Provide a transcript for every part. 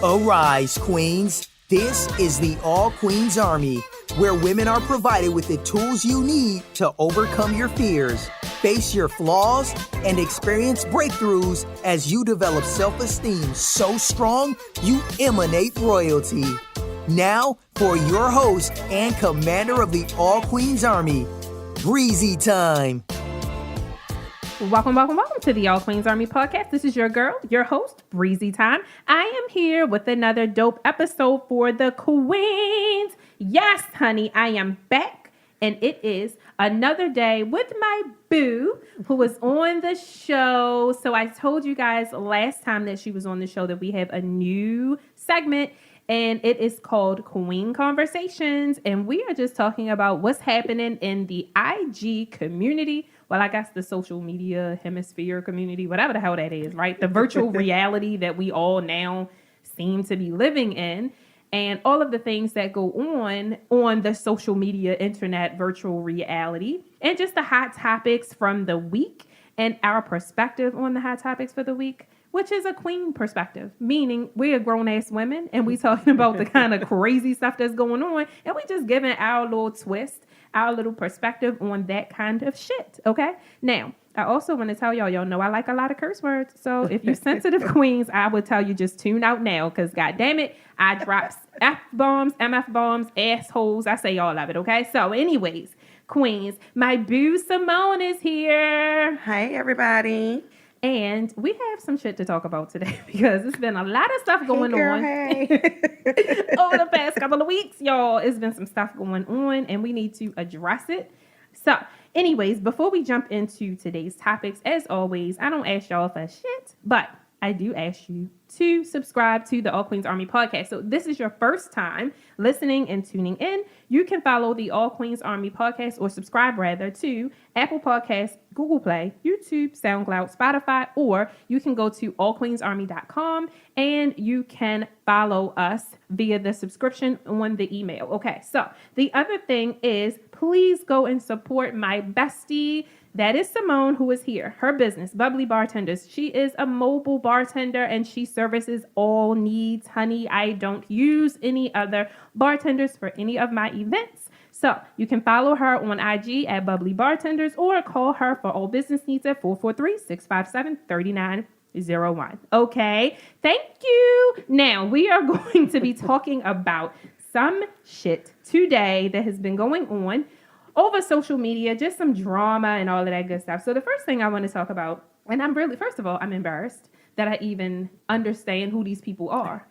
Arise, queens. This is the All Queens Army, where women are provided with the tools you need to overcome your fears, face your flaws, and experience breakthroughs as you develop self-esteem so strong you emanate royalty. Now, for your host and commander of the All Queens Army, Breizy Time. Welcome to the All Queens Army podcast. This is your girl, your host, Breizy Time. I am here with another dope episode for the queens. Yes, honey, I am back, and it is another day with my boo, who is on the show. So I told you guys last time that she was on the show that we have a new segment, and it is called Queen Conversations, and we are just talking about what's happening in the IG community. Well, I guess the social media hemisphere community, whatever the hell that is, right? The virtual reality that we all now seem to be living in, and all of the things that go on the social media, internet, virtual reality, and just the hot topics from the week and our perspective on the hot topics for the week, which is a queen perspective, meaning we're grown-ass women, and we talking about the kind of crazy stuff that's going on, and we just giving our little twist, our little perspective on that kind of shit, okay? Now, I also want to tell y'all know I like a lot of curse words, so if you're sensitive queens, I would tell you just tune out now, because God damn it, I drop F-bombs, MF-bombs, assholes, I say all of it, okay? So anyways, queens, my boo Simone is here. Hi, everybody. And we have some shit to talk about today because it's been a lot of stuff going on over the past couple of weeks, y'all. It's been some stuff going on and we need to address it. So anyways, before we jump into today's topics, as always, I don't ask y'all for shit, but I do ask you to subscribe to the All Queens Army podcast. So this is your first time listening and tuning in. You can follow the All Queens Army podcast, or subscribe rather, to Apple Podcasts, Google Play, YouTube, SoundCloud, Spotify, or you can go to allqueensarmy.com and you can follow us via the subscription on the email. Okay, so the other thing is, please go and support my bestie. That is Simone, who is here. Her business, Bubbly Bartenders. She is a mobile bartender and she services all needs. Honey, I don't use any other bartenders for any of my events. So you can follow her on IG at Bubbly Bartenders or call her for all business needs at 443-657-3901. Okay, thank you. Now we are going to be talking about some shit today that has been going on over social media, just some drama and all of that good stuff. So the first thing I want to talk about, and first of all, I'm embarrassed that I even understand who these people are.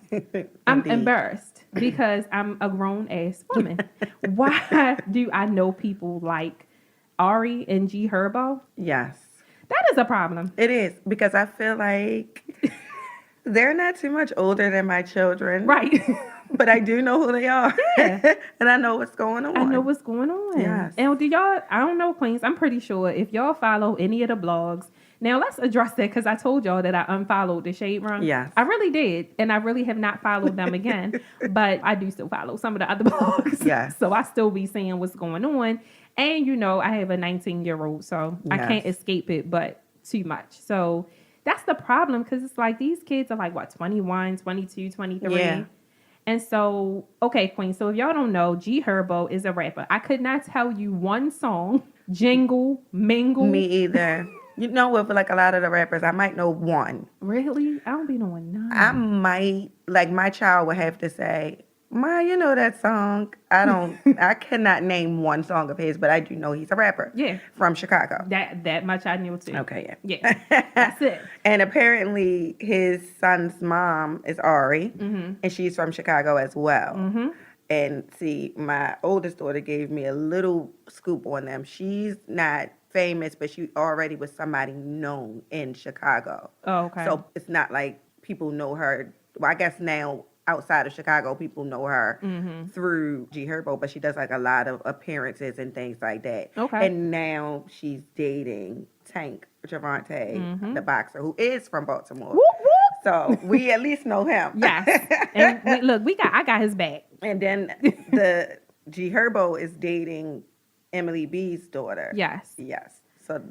I'm embarrassed because I'm a grown-ass woman. Why do I know people like Ari and G Herbo? Yes. That is a problem. It is, because I feel like they're not too much older than my children. Right. But I do know who they are. Yeah. And I know what's going on. I know what's going on. Yes. And do y'all, I don't know, queens, I'm pretty sure if y'all follow any of the blogs, now let's address that because I told y'all that I unfollowed the Shade Room. Yes. I really did. And I really have not followed them again. But I do still follow some of the other blogs. Yes. So I still be seeing what's going on. And you know, I have a 19-year-old, so I can't escape it, but too much. So that's the problem, because it's like these kids are like, what, 21, 22, 23? Yeah. And so, okay, queen, so if y'all don't know, G Herbo is a rapper. I could not tell you one song, jingle, mingle. Me either. You know, with like a lot of the rappers, I might know one. Really? I don't be knowing none. I might, like my child would have to say, Ma, you know that song? I cannot name one song of his, but I do know he's a rapper. Yeah. From Chicago. That much I knew too. Okay, yeah. Yeah, that's it. And apparently his son's mom is Ari, and she's from Chicago as well. Mm-hmm. And see, my oldest daughter gave me a little scoop on them. She's not famous, but she already was somebody known in Chicago. Oh, okay. So it's not like people know her. Well, I guess now outside of Chicago, people know her through G Herbo, but she does like a lot of appearances and things like that. Okay. And now she's dating Tank Gervontaa, the boxer, who is from Baltimore. Whoop, whoop. So we at least know him. Yes. And I got his back. And then the G Herbo is dating Emily B's daughter. Yes. Yes. So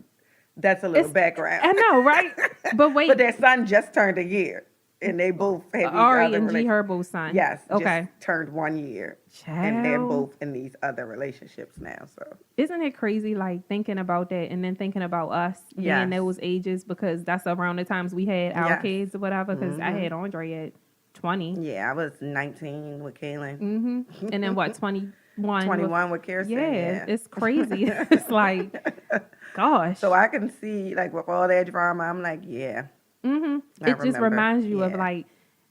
that's a little background. I know, right? But wait. But their son just turned a year. And they both have these Ari other and G relationships. Herbo's son. Yes. Okay. Just turned 1 year. And they're Child. both in these other relationships now. So Isn't it crazy, like, thinking about that and then thinking about us being Yes. those ages, because that's around the times we had our Yes. kids or whatever, because I had Andre at 20. yeah, I was 19 with Kaylin. And then what, 21? 21 with Kirsten. Yeah, it's crazy. It's like, gosh. So I can see, like, with all that drama, I'm like, yeah. I It just remember. reminds you of Yeah. like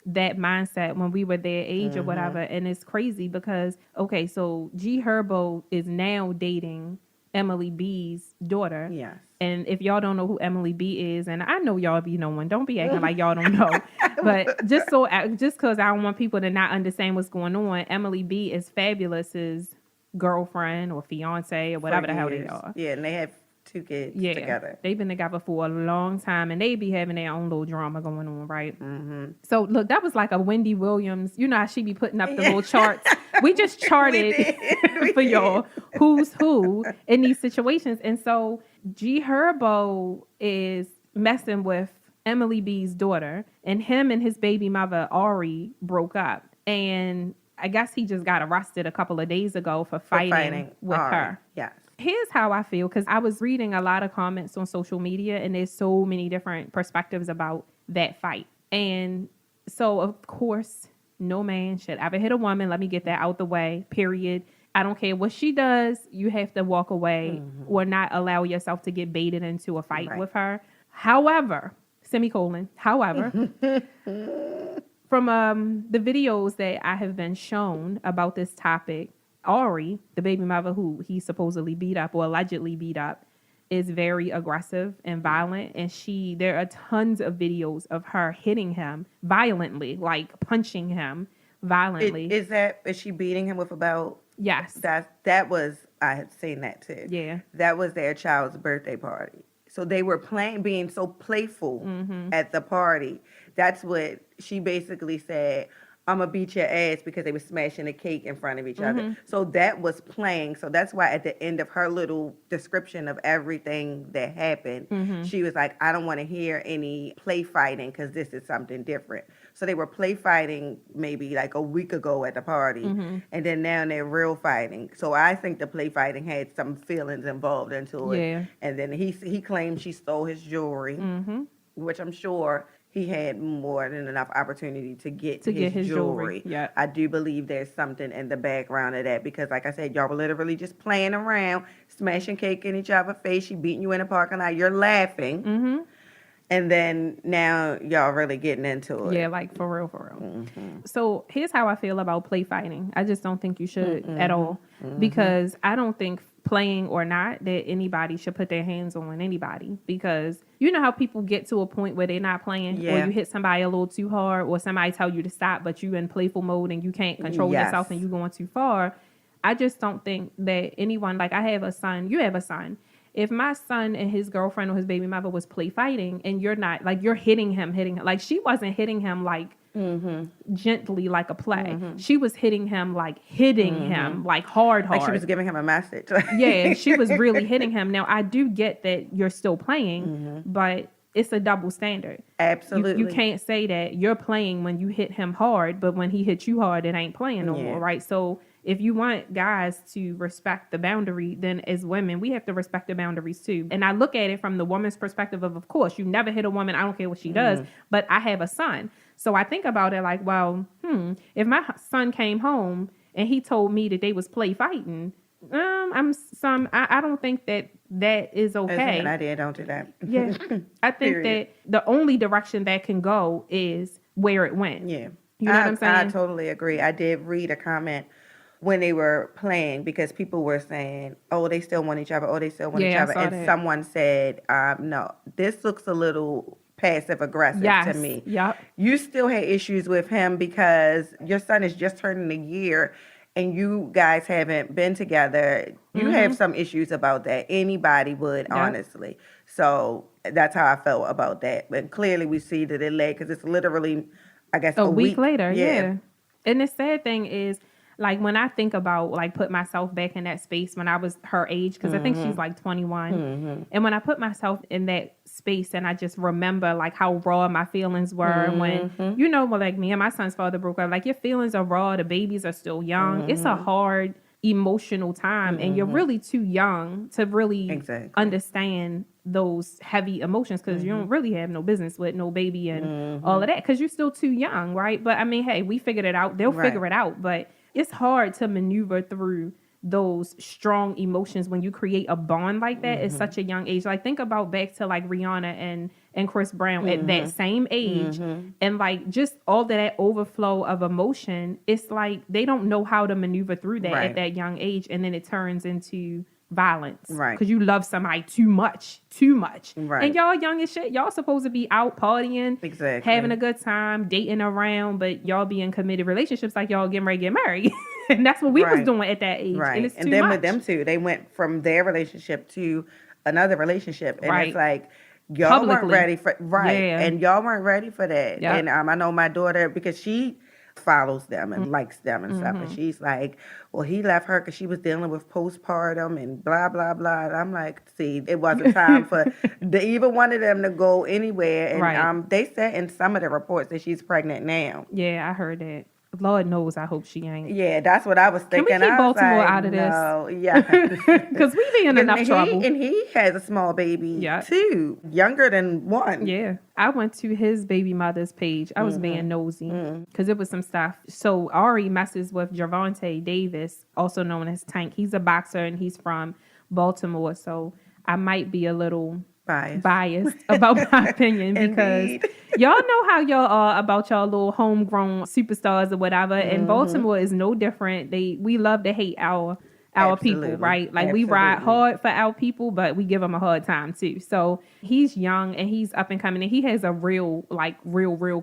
that mindset when we were their age or whatever. And it's crazy because, okay, so G Herbo is now dating Emily B's daughter. Yes. And if y'all don't know who Emily B is, and I know y'all be knowing, don't be acting like y'all don't know. But just because I don't want people to not understand what's going on, Emily B is Fabulous's girlfriend or fiance or whatever the hell they years. are. Yeah, and they have 2 kids Yeah, together. they've been together for a long time, and they be having their own little drama going on, right? So look, that was like a Wendy Williams. You know how she be putting up the little charts. We just charted We for did. y'all who's who in these situations, and so G Herbo is messing with Emily B's daughter, and him and his baby mother Ari broke up, and I guess he just got arrested a couple of days ago for fighting with Ari. her. Yes. Here's how I feel, because I was reading a lot of comments on social media, and there's so many different perspectives about that fight. And so, of course, no man should ever hit a woman. Let me get that out the way, period. I don't care what she does. You have to walk away or not allow yourself to get baited into a fight with her. However, however, from the videos that I have been shown about this topic, Ari, the baby mother who he supposedly beat up or allegedly beat up, is very aggressive and violent. And there are tons of videos of her hitting him violently, like punching him violently. Is she beating him with a belt? Yes. That was, I had seen that too. Yeah. That was their child's birthday party. So they were being so playful at the party. That's what she basically said. I'm going to beat your ass, because they were smashing a cake in front of each other. So that was playing. So that's why at the end of her little description of everything that happened, she was like, I don't want to hear any play fighting, because this is something different. So they were play fighting maybe like a week ago at the party. And then now they're real fighting. So I think the play fighting had some feelings involved into it. Yeah. And then he claimed she stole his jewelry, which I'm sure he had more than enough opportunity to get his jewelry. Yeah. I do believe there's something in the background of that, because like I said, y'all were literally just playing around, smashing cake in each other's face. She beating you in the parking lot. You're laughing. And then now y'all really getting into it. Yeah, like for real. So here's how I feel about play fighting. I just don't think you should at all, because I don't think, playing or not, that anybody should put their hands on anybody, because you know how people get to a point where they're not playing, or you hit somebody a little too hard, or somebody tell you to stop, but you in playful mode and you can't control yourself and you going too far. I just don't think that anyone, like, I have a son, you have a son. If my son and his girlfriend or his baby mother was play fighting, and you're not, like, you're hitting him, like, she wasn't hitting him like gently like a play. She was hitting him like him like hard. Like she was giving him a message. Yeah, she was really hitting him. Now, I do get that you're still playing, but it's a double standard. Absolutely. You can't say that you're playing when you hit him hard, but when he hits you hard, it ain't playing no more, right? So if you want guys to respect the boundary, then as women, we have to respect the boundaries too. And I look at it from the woman's perspective of course, you never hit a woman. I don't care what she does, but I have a son. So I think about it like, well, if my son came home and he told me that they was play fighting, I don't think that is okay. As an idea, don't do that. Yeah. I think that the only direction that can go is where it went. Yeah. You know what I'm saying? I totally agree. I did read a comment when they were playing, because people were saying, oh, they still want each other. Oh, they still want each other. And someone said, no, this looks a little passive aggressive to me. Yep. You still had issues with him because your son is just turning a year and you guys haven't been together. You have some issues about that. Anybody would, honestly. So that's how I felt about that. But clearly we see that it led, because it's literally, I guess, a week later. Yeah. And the sad thing is, Like when I think about like put myself back in that space when I was her age, because I think she's like 21. And when I put myself in that space and I just remember like how raw my feelings were when, you know, like me and my son's father broke up, like your feelings are raw, the babies are still young. It's a hard emotional time and you're really too young to really understand those heavy emotions because you don't really have no business with no baby and all of that because you're still too young, right? But I mean, hey, we figured it out. They'll figure it out, but it's hard to maneuver through those strong emotions when you create a bond like that at such a young age. Like think about back to like Rihanna and Chris Brown at that same age and like just all that overflow of emotion. It's like they don't know how to maneuver through that at that young age, and then it turns into violence because you love somebody too much and y'all young as shit. Y'all supposed to be out partying, having a good time, dating around, but y'all be in committed relationships like y'all getting ready to get married. And that's what we was doing at that age. And it's too then much. with them two, they went from their relationship to another relationship, and it's like y'all weren't ready for and y'all weren't ready for that. And I know my daughter, because she follows them and likes them and stuff, and she's like, well, he left her because she was dealing with postpartum and blah blah blah. And I'm like, see, it wasn't time for either one of them to go anywhere. And they said in some of the reports that she's pregnant now. Yeah, I heard that. Lord knows, I hope she ain't. Yeah, that's what I was thinking. Can we keep Baltimore out of this? No, yeah. Because we be in enough trouble. And he has a small baby, too. Younger than one. Yeah. I went to his baby mother's page. I was being nosy because it was some stuff. So Ari messes with Gervontaa Davis, also known as Tank. He's a boxer and he's from Baltimore. So I might be a little biased about my opinion because y'all know how y'all are about y'all little homegrown superstars or whatever. And Baltimore is no different. We love to hate our people, right? Like we ride hard for our people, but we give them a hard time too. So he's young and he's up and coming and he has a real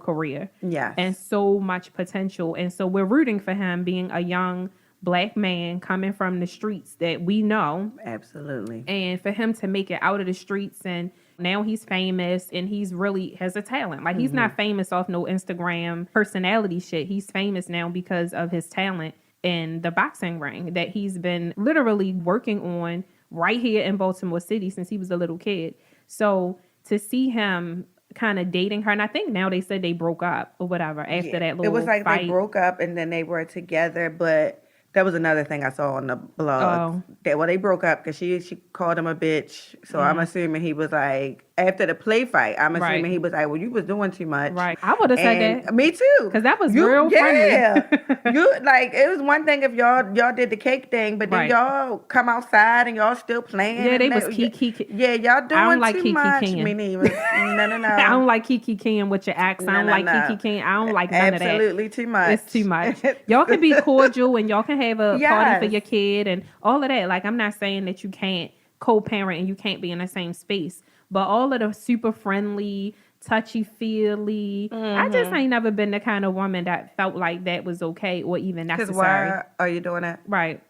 career. Yeah. And so much potential. And so we're rooting for him being a young Black man coming from the streets that we know. Absolutely. And for him to make it out of the streets, and now he's famous and he's really has a talent. Like he's not famous off no Instagram personality shit. He's famous now because of his talent in the boxing ring that he's been literally working on right here in Baltimore City since he was a little kid. So to see him kind of dating her, and I think now they said they broke up or whatever after that little It was like fight. They broke up and then they were together, but that was another thing I saw on the blog. They broke up because she called him a bitch. So I'm assuming he was like, after the play fight, I'm assuming he was like, well, you was doing too much. Right. I would have said that. Me too. Because that was real friendly. It was one thing if y'all did the cake thing, but then y'all come outside and y'all still playing. Yeah, they was kiki. Yeah, y'all doing I don't like too Kiki much. King. Me neither. No. I don't like Kiki King with your accent. I don't like Kiki King. I don't like none of that. Absolutely too much. It's too much. Y'all can be cordial and y'all can have a party for your kid and all of that. Like, I'm not saying that you can't co-parent and you can't be in the same space. But all of the super friendly, touchy-feely, I just ain't never been the kind of woman that felt like that was okay or even necessary. Because why are you doing that? Right.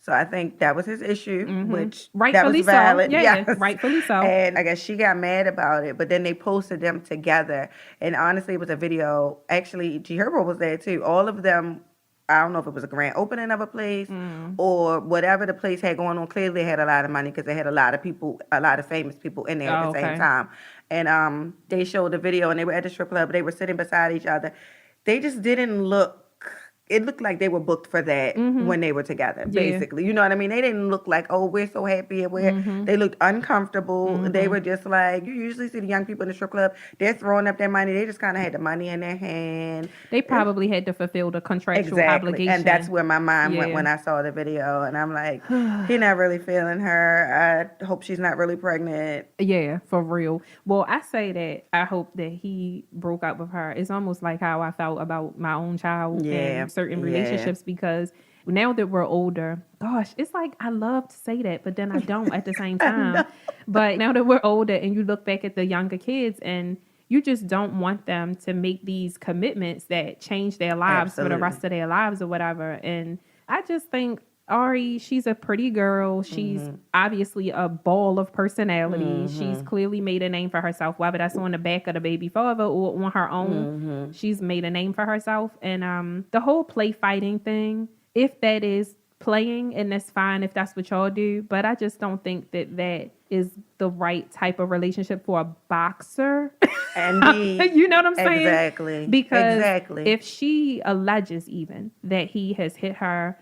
So I think that was his issue, which rightfully that was valid. So. Yeah, rightfully so. And I guess she got mad about it, but then they posted them together. And honestly, it was a video. Actually, Herbo was there too. All of them, I don't know if it was a grand opening of a place or whatever the place had going on. Clearly, they had a lot of money because they had a lot of people, a lot of famous people in there at the same time. And they showed the video and they were at the strip club. They were sitting beside each other. They just didn't look. It looked like they were booked for that when they were together, basically. You know what I mean? They didn't look like, oh, we're so happy. And they looked uncomfortable. They were just like, you usually see the young people in the strip club, they're throwing up their money. They just kind of had the money in their hand. They probably had to fulfill the contractual obligation. And that's where my mind went when I saw the video. And I'm like, he not really feeling her. I hope she's not really pregnant. Yeah, for real. Well, I say that I hope that he broke up with her. It's almost like how I felt about my own child. Yeah. Certain relationships because now that we're older, gosh, it's like I love to say that, but then I don't at the same time. But now that we're older and you look back at the younger kids and you just don't want them to make these commitments that change their lives for the rest of their lives or whatever. And I just think Ari, she's a pretty girl. She's obviously a ball of personality. She's clearly made a name for herself, whether that's on the back of the baby father or on her own. She's made a name for herself. And the whole play fighting thing, if that is playing, and that's fine if that's what y'all do, but I just don't think that that is the right type of relationship for a boxer. And You know what I'm saying? exactly. Because Exactly. if she alleges even that he has hit her,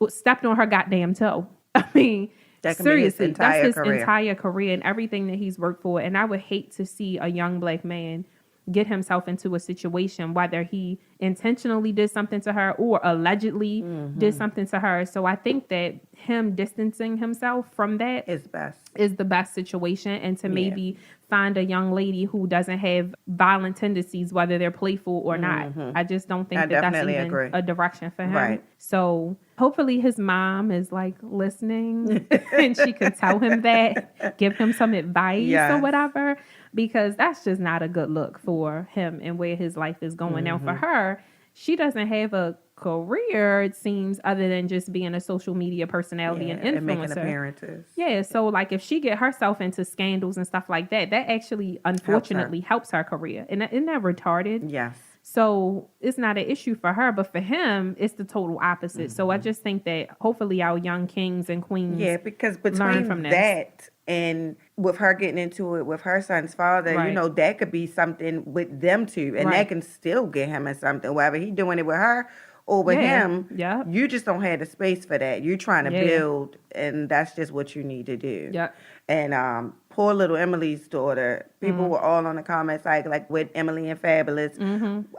stepped on her goddamn toe, I mean, That can be his seriously, that's entire his career. entire career and everything that he's worked for. And I would hate to see a young black man get himself into a situation, whether he intentionally did something to her or allegedly did something to her. So I think that him distancing himself from that It's best. is the best situation, and to maybe find a young lady who doesn't have violent tendencies, whether they're playful or not. I just don't think I that that's definitely even agree. a direction for him. Right. So hopefully his mom is like listening and she can tell him that, give him some advice or Yes. whatever, because that's just not a good look for him and where his life is going. Now for her, she doesn't have a career, it seems, other than just being a social media personality and influencer. And making appearances. Yeah, so like if she get herself into scandals and stuff like that, that actually unfortunately helps her career. And isn't that retarded? Yes. So it's not an issue for her, but for him, it's the total opposite. So I just think that hopefully our young kings and queens because learn between from this. that and with her getting into it with her son's father, Right. that could be something with them two. And Right. that can still get him in something. Whether he doing it with her or with him, Yep. you just don't have the space for that. You're trying to build, and that's just what you need to do. Yep. And poor little Emily's daughter, people were all on the comments like with Emily and Fabulous.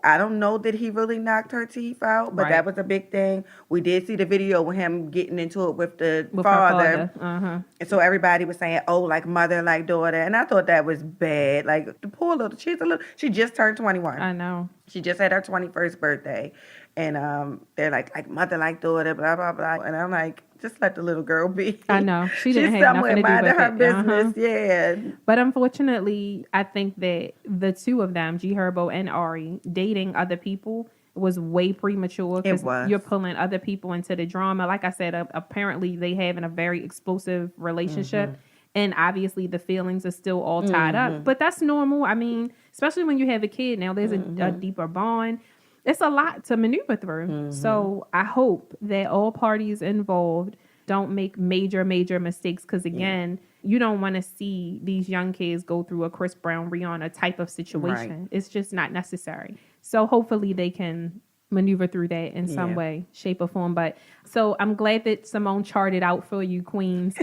I don't know that he really knocked her teeth out, but Right. that was a big thing. We did see the video with him getting into it with the With father. her father. And so everybody was saying, oh, like mother, like daughter. And I thought that was bad. Like the poor little, she just turned 21. I know. She just had her 21st birthday. And they're like mother, like daughter, blah, blah, blah. And I'm like, just let the little girl be. I know. She She's didn't have somewhere nothing to do minding with her it. business. Yeah. But unfortunately, I think that the two of them, G Herbo and Ari, dating other people was way premature It was. you're pulling other people into the drama. Like I said, apparently they having a very explosive relationship. And obviously the feelings are still all tied up. But that's normal. I mean, especially when you have a kid now, there's a deeper bond. It's a lot to maneuver through. So I hope that all parties involved don't make major mistakes. Because again, you don't want to see these young kids go through a Chris Brown, Rihanna type of situation. Right. It's just not necessary. So hopefully they can maneuver through that in some way, shape, or form. But so I'm glad that Simone charted out for you, queens,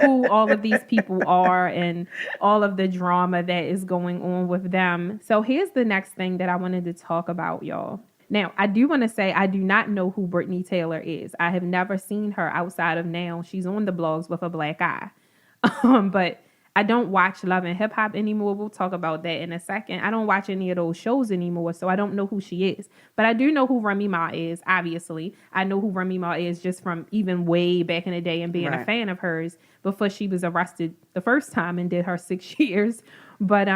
who all of these people are and all of the drama that is going on with them. So here's the next thing that I wanted to talk about, y'all. Now, I do want to say I do not know who Brittany Taylor is. I have never seen her outside of now. She's on the blogs with a black eye. But I don't watch Love and Hip Hop anymore. We'll talk about that in a second. I don't watch any of those shows anymore, so I don't know who she is. But I do know who Remy Ma is, obviously. I know who Remy Ma is just from even way back in the day and being a fan of hers before she was arrested the first time and did her 6 years. But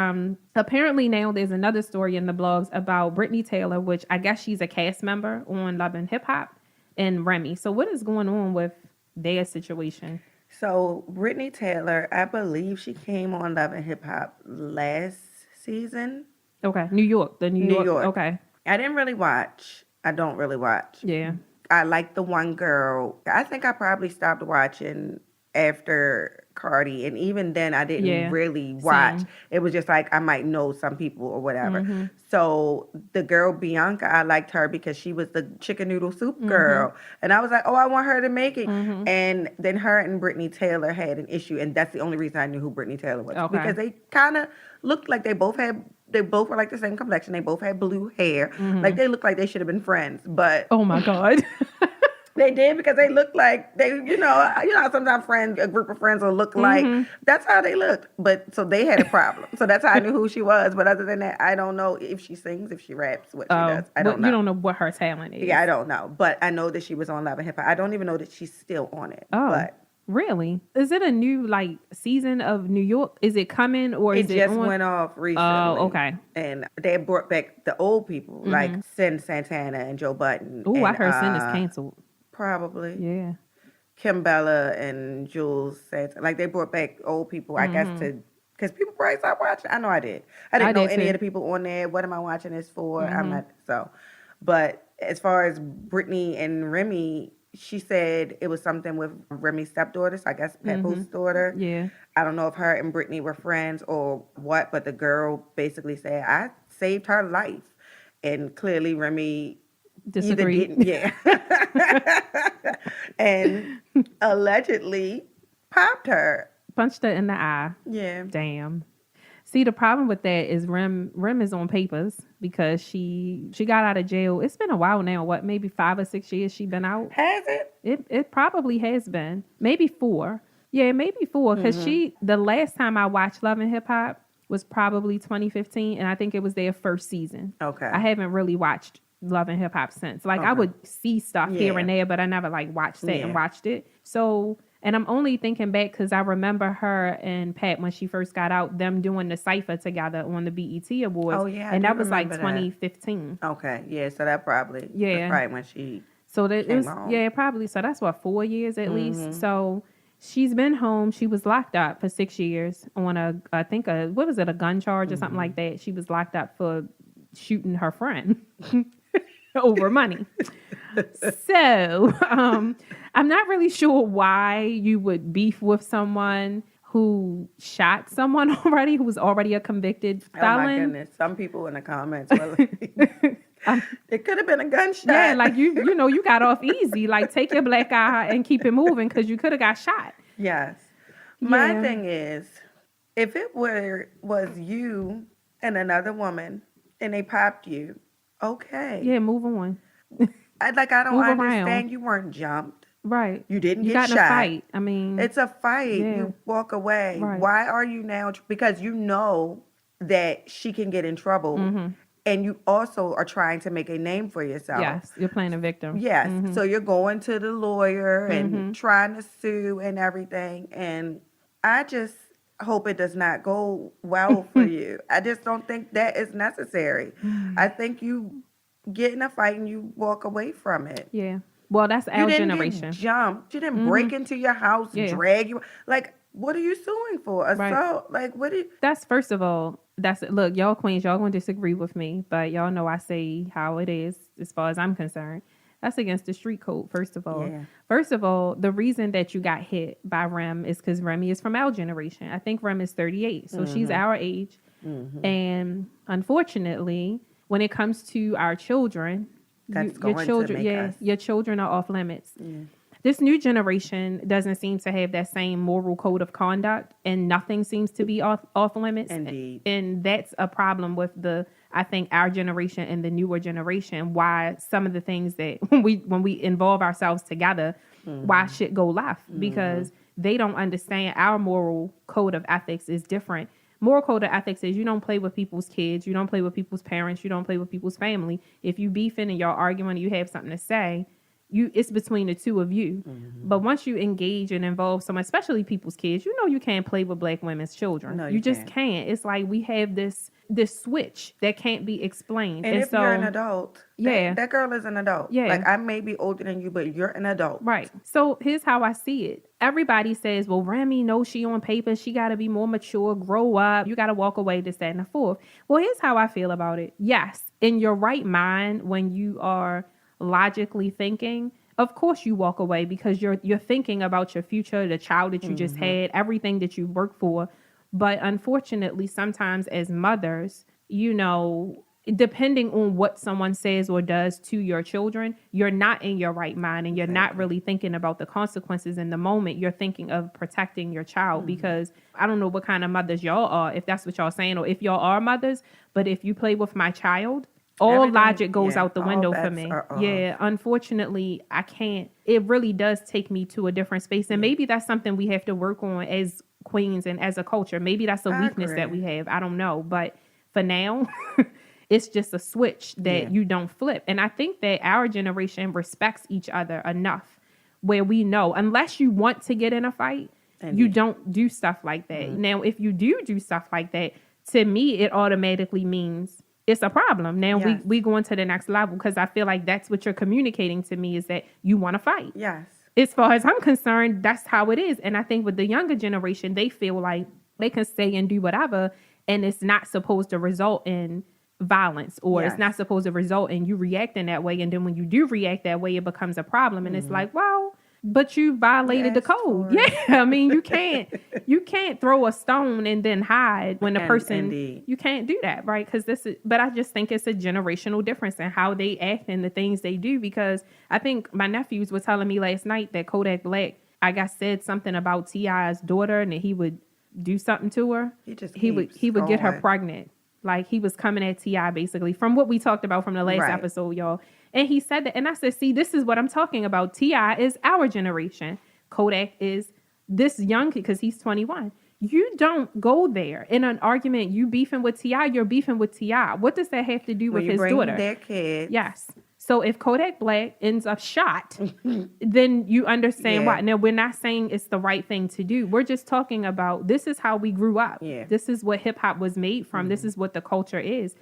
apparently now there's another story in the blogs about Brittany Taylor, which I guess she's a cast member on Love and Hip Hop, and Remy. So what is going on with their situation? So Brittany Taylor, I believe she came on Love and Hip Hop last season. Okay, New York. New York. Okay. I didn't really watch. I don't really watch. Yeah. I like the one girl. I think I probably stopped watching after Cardi, and even then I didn't really watch. Same. It was just like I might know some people or whatever. So the girl Bianca, I liked her because she was the chicken noodle soup girl, and I was like, oh, I want her to make it. And then her and Brittany Taylor had an issue, and that's the only reason I knew who Brittany Taylor was, because they kind of looked like they both were like the same complexion. They both had blue hair. Like they looked like they should have been friends, but oh my God. they did, because they looked like they, how sometimes a group of friends will look like. That's how they looked. But so they had a problem. So that's how I knew who she was. But other than that, I don't know if she sings, if she raps, what she does. I don't know. You don't know what her talent is. Yeah, I don't know. But I know that she was on Love and Hip Hop. I don't even know that she's still on it. Oh, but really? Is it a new season of New York? Is it coming, or is it just went off recently? Oh, okay. And they brought back the old people, like Sin Santana and Joe Button. Oh, I and, heard Sin is canceled. Probably. Yeah. Kim Bella and Jules Santana. Like they brought back old people, I guess, because people probably stopped watching. I know I did. I didn't know any of the people on there. What am I watching this for? I'm not, so. But as far as Brittany and Remy, she said it was something with Remy's stepdaughter, so I guess Peppo's daughter. Yeah. I don't know if her and Brittany were friends or what, but the girl basically said, I saved her life. And clearly Remy either Disagree. didn't, yeah. And allegedly popped her. Punched her in the eye. Yeah. Damn. See, the problem with that is Rem is on papers because she got out of jail. It's been a while now. What, maybe 5 or 6 years she been out? Has it? It probably has been. Maybe 4. Yeah, maybe 4. Because the last time I watched Love and Hip Hop was probably 2015, and I think it was their first season. Okay. I haven't really watched Love and Hip Hop since. Like, I would see stuff here and there, but I never like sat and watched it. So, and I'm only thinking back because I remember her and Pat when she first got out, them doing the cypher together on the BET Awards. Oh yeah, and that was like 2015. Okay, yeah, so that probably was probably when she so that it was home. Probably. So that's what 4 years at least. So she's been home. She was locked up for 6 years on a gun charge or something like that. She was locked up for shooting her friend over money. So I'm not really sure why you would beef with someone who shot someone already, who was already a convicted felon. Oh my goodness! Some people in the comments were like, it could have been a gunshot. Yeah, like you know, you got off easy. Like, take your black eye and keep it moving because you could have got shot. Yes. My thing is, if it was you and another woman and they popped you, okay. Yeah, move on. I don't understand. Around. You weren't jumped. Right. You didn't get got shot. In a fight. I mean, it's a fight. Yeah. You walk away. Right. Why are you now? Because you know that she can get in trouble. And you also are trying to make a name for yourself. Yes, you're playing a victim. Yes. So you're going to the lawyer and trying to sue and everything. And I just hope it does not go well for you. I just don't think that is necessary. I think you get in a fight and you walk away from it. Yeah. Well, that's our generation. You didn't jump. You didn't break into your house, drag you. Like, what are you suing for? Assault? Right. Like, what? That's, first of all, look, y'all queens, y'all gonna disagree with me, but y'all know I say how it is as far as I'm concerned. That's against the street code, first of all. Yeah. First of all, the reason that you got hit by Rem is because Remy is from our generation. I think Rem is 38, so she's our age. And unfortunately, when it comes to our children, your children are off limits. This new generation doesn't seem to have that same moral code of conduct, and nothing seems to be off limits. Indeed. And that's a problem with I think our generation and the newer generation, why some of the things that when we involve ourselves together, why shit go left, because they don't understand our moral code of ethics is different. Moral code of ethics is you don't play with people's kids, you don't play with people's parents, you don't play with people's family. If you beefing and y'all arguing and you have something to say, it's between the two of you. But once you engage and involve someone, especially people's kids, you know you can't play with black women's children. No, you just can't. It's like we have this switch that can't be explained. And if you're an adult, that girl is an adult. Yeah. Like, I may be older than you, but you're an adult. Right. So here's how I see it. Everybody says, well, Remy knows she on paper. She got to be more mature, grow up. You got to walk away, this, that, and the fourth. Well, here's how I feel about it. Yes, in your right mind, when you are logically thinking, of course you walk away because you're thinking about your future, the child that you just had, everything that you worked for. But unfortunately, sometimes as mothers, depending on what someone says or does to your children, you're not in your right mind and you're not really thinking about the consequences in the moment. You're thinking of protecting your child because I don't know what kind of mothers y'all are, if that's what y'all saying, or if y'all are mothers, but if you play with my child, all logic goes out the window for me. Yeah, unfortunately, I can't. It really does take me to a different space. And maybe that's something we have to work on as queens and as a culture. Maybe that's a weakness that we have. I don't know. But for now, it's just a switch that you don't flip. And I think that our generation respects each other enough where we know, unless you want to get in a fight, you don't do stuff like that. Now, if you do stuff like that, to me, it automatically means it's a problem. Now we go into the next level because I feel like that's what you're communicating to me is that you want to fight. Yes. As far as I'm concerned, that's how it is. And I think with the younger generation, they feel like they can say and do whatever, and it's not supposed to result in violence, or Yes. it's not supposed to result in you reacting that way. And then when you do react that way, it becomes a problem. And it's like, well, but you violated the code. Tori. Yeah. I mean, you can't throw a stone and then hide when the person, Indeed. you can't do that, right? But I just think it's a generational difference in how they act and the things they do, because I think my nephews were telling me last night that Kodak Black, I got said something about T.I.'s daughter and that he would do something to her. He would get her pregnant. Like, he was coming at T.I. basically, from what we talked about from the last episode, y'all. And he said that, and I said, see, this is what I'm talking about. T.I. is our generation. Kodak is this young kid, because he's 21. You don't go there in an argument. You beefing with T.I., you're beefing with T.I. What does that have to do with his daughter? Their kids. Yes. So if Kodak Black ends up shot, then you understand why. Now, we're not saying it's the right thing to do. We're just talking about, this is how we grew up. Yeah. This is what hip hop was made from. This is what the culture is.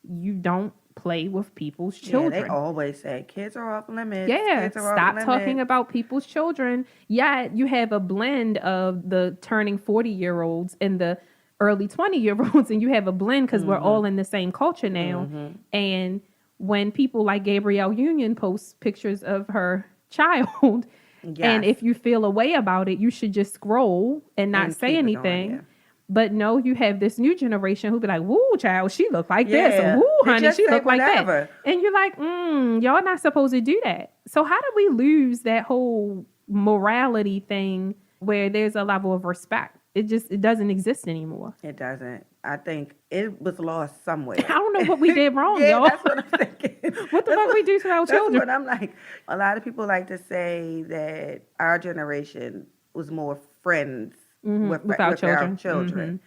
You don't play with people's children. Yeah, they always say kids are off limits. Yeah, stop talking about people's children. Yeah, you have a blend of the turning 40-year-olds and the early 20-year-olds, and you have a blend because we're all in the same culture now. And when people like Gabrielle Union post pictures of her child, and if you feel a way about it, you should just scroll and not say anything. Going, But no, you have this new generation who be like, woo, child, she look like this. And woo, honey, she look like that. And you're like, y'all not supposed to do that. So how do we lose that whole morality thing where there's a level of respect? It doesn't exist anymore. It doesn't. I think it was lost somewhere. I don't know what we did wrong, y'all. That's what I'm thinking. What the fuck we do to our children? That's what I'm like. A lot of people like to say that our generation was more friends with our children.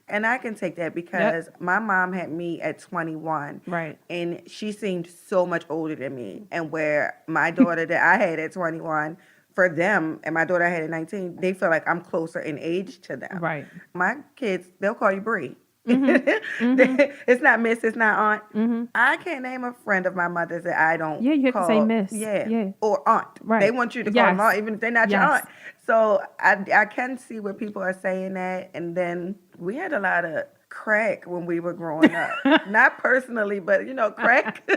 And I can take that because my mom had me at 21. Right. And she seemed so much older than me. And where my daughter that I had at 21, for them, and my daughter I had at 19, they feel like I'm closer in age to them. Right. My kids, they'll call you Bree. It's not Miss, it's not Aunt. I can't name a friend of my mother's that I don't you have call, to say Miss. Yeah. Or Aunt. Right. They want you to call them Aunt, even if they're not your aunt. So I can see where people are saying that. And then we had a lot of crack when we were growing up. Not personally, but, crack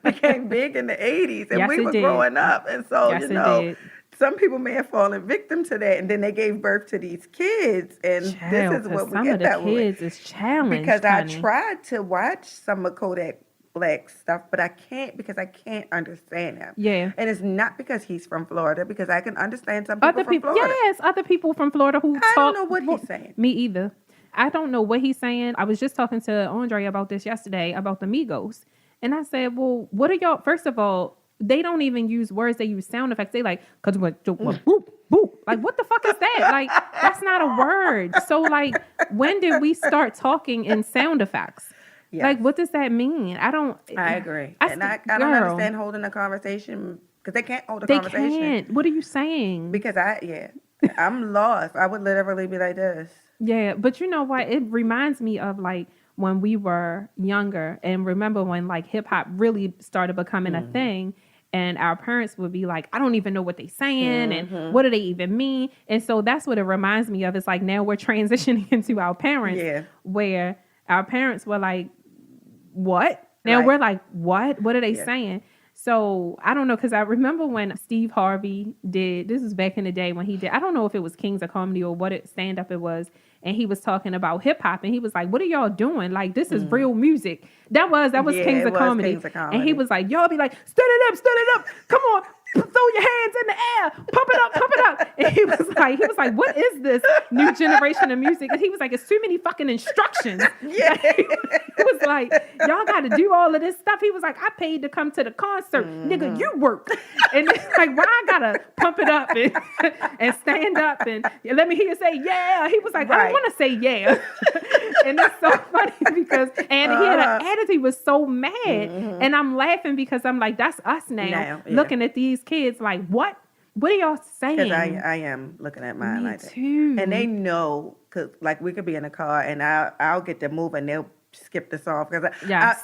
became big in the 80s. And we were growing up. And so, some people may have fallen victim to that, and then they gave birth to these kids, and this is what we get that way. Some of the kids is challenged, because I tried to watch some of Kodak Black stuff, but I can't because I can't understand him. Yeah, and it's not because he's from Florida, because I can understand some people from Florida. Yes, other people from Florida who I don't know what he's saying. Me either. I don't know what he's saying. I was just talking to Andre about this yesterday about the Migos, and I said, "Well, what are y'all?" First of all, they don't even use words. They use sound effects. They like, cause went boop, boop. Like, what the fuck is that? Like, that's not a word. So, like, when did we start talking in sound effects? Yes. Like, what does that mean? I agree. I don't understand holding a conversation because they can't hold a conversation. They can't. What are you saying? Because I'm lost. I would literally be like this. Yeah, but you know what? It reminds me of like when we were younger, and remember when like hip hop really started becoming a thing. And our parents would be like, I don't even know what they're saying and what do they even mean? And so that's what it reminds me of. It's like now we're transitioning into our parents where our parents were like, what? Now we're like, what? What are they saying? So I don't know, because I remember when Steve Harvey did, this was back in the day when he did, I don't know if it was Kings of Comedy or what stand-up it was, and he was talking about hip-hop, and he was like, what are y'all doing? Like, this is real music. That was Kings of Comedy. And he was like, y'all be like, stand it up, come on, throw your hands in the air, pump it up. And he was like, what is this new generation of music? And he was like, it's too many fucking instructions. He was like, y'all got to do all of this stuff. He was like, I paid to come to the concert. Nigga, you work. And it's like, why I gotta pump it up and stand up and let me hear you say, yeah. He was like, I don't want to say yeah. And it's so funny because, and he had an attitude, he was so mad. And I'm laughing because I'm like, that's us now. Looking at these kids like, what are y'all saying? Because I am looking at mine Me like that. too. And they know, because like we could be in a car and I'll get to move and they'll skip the song because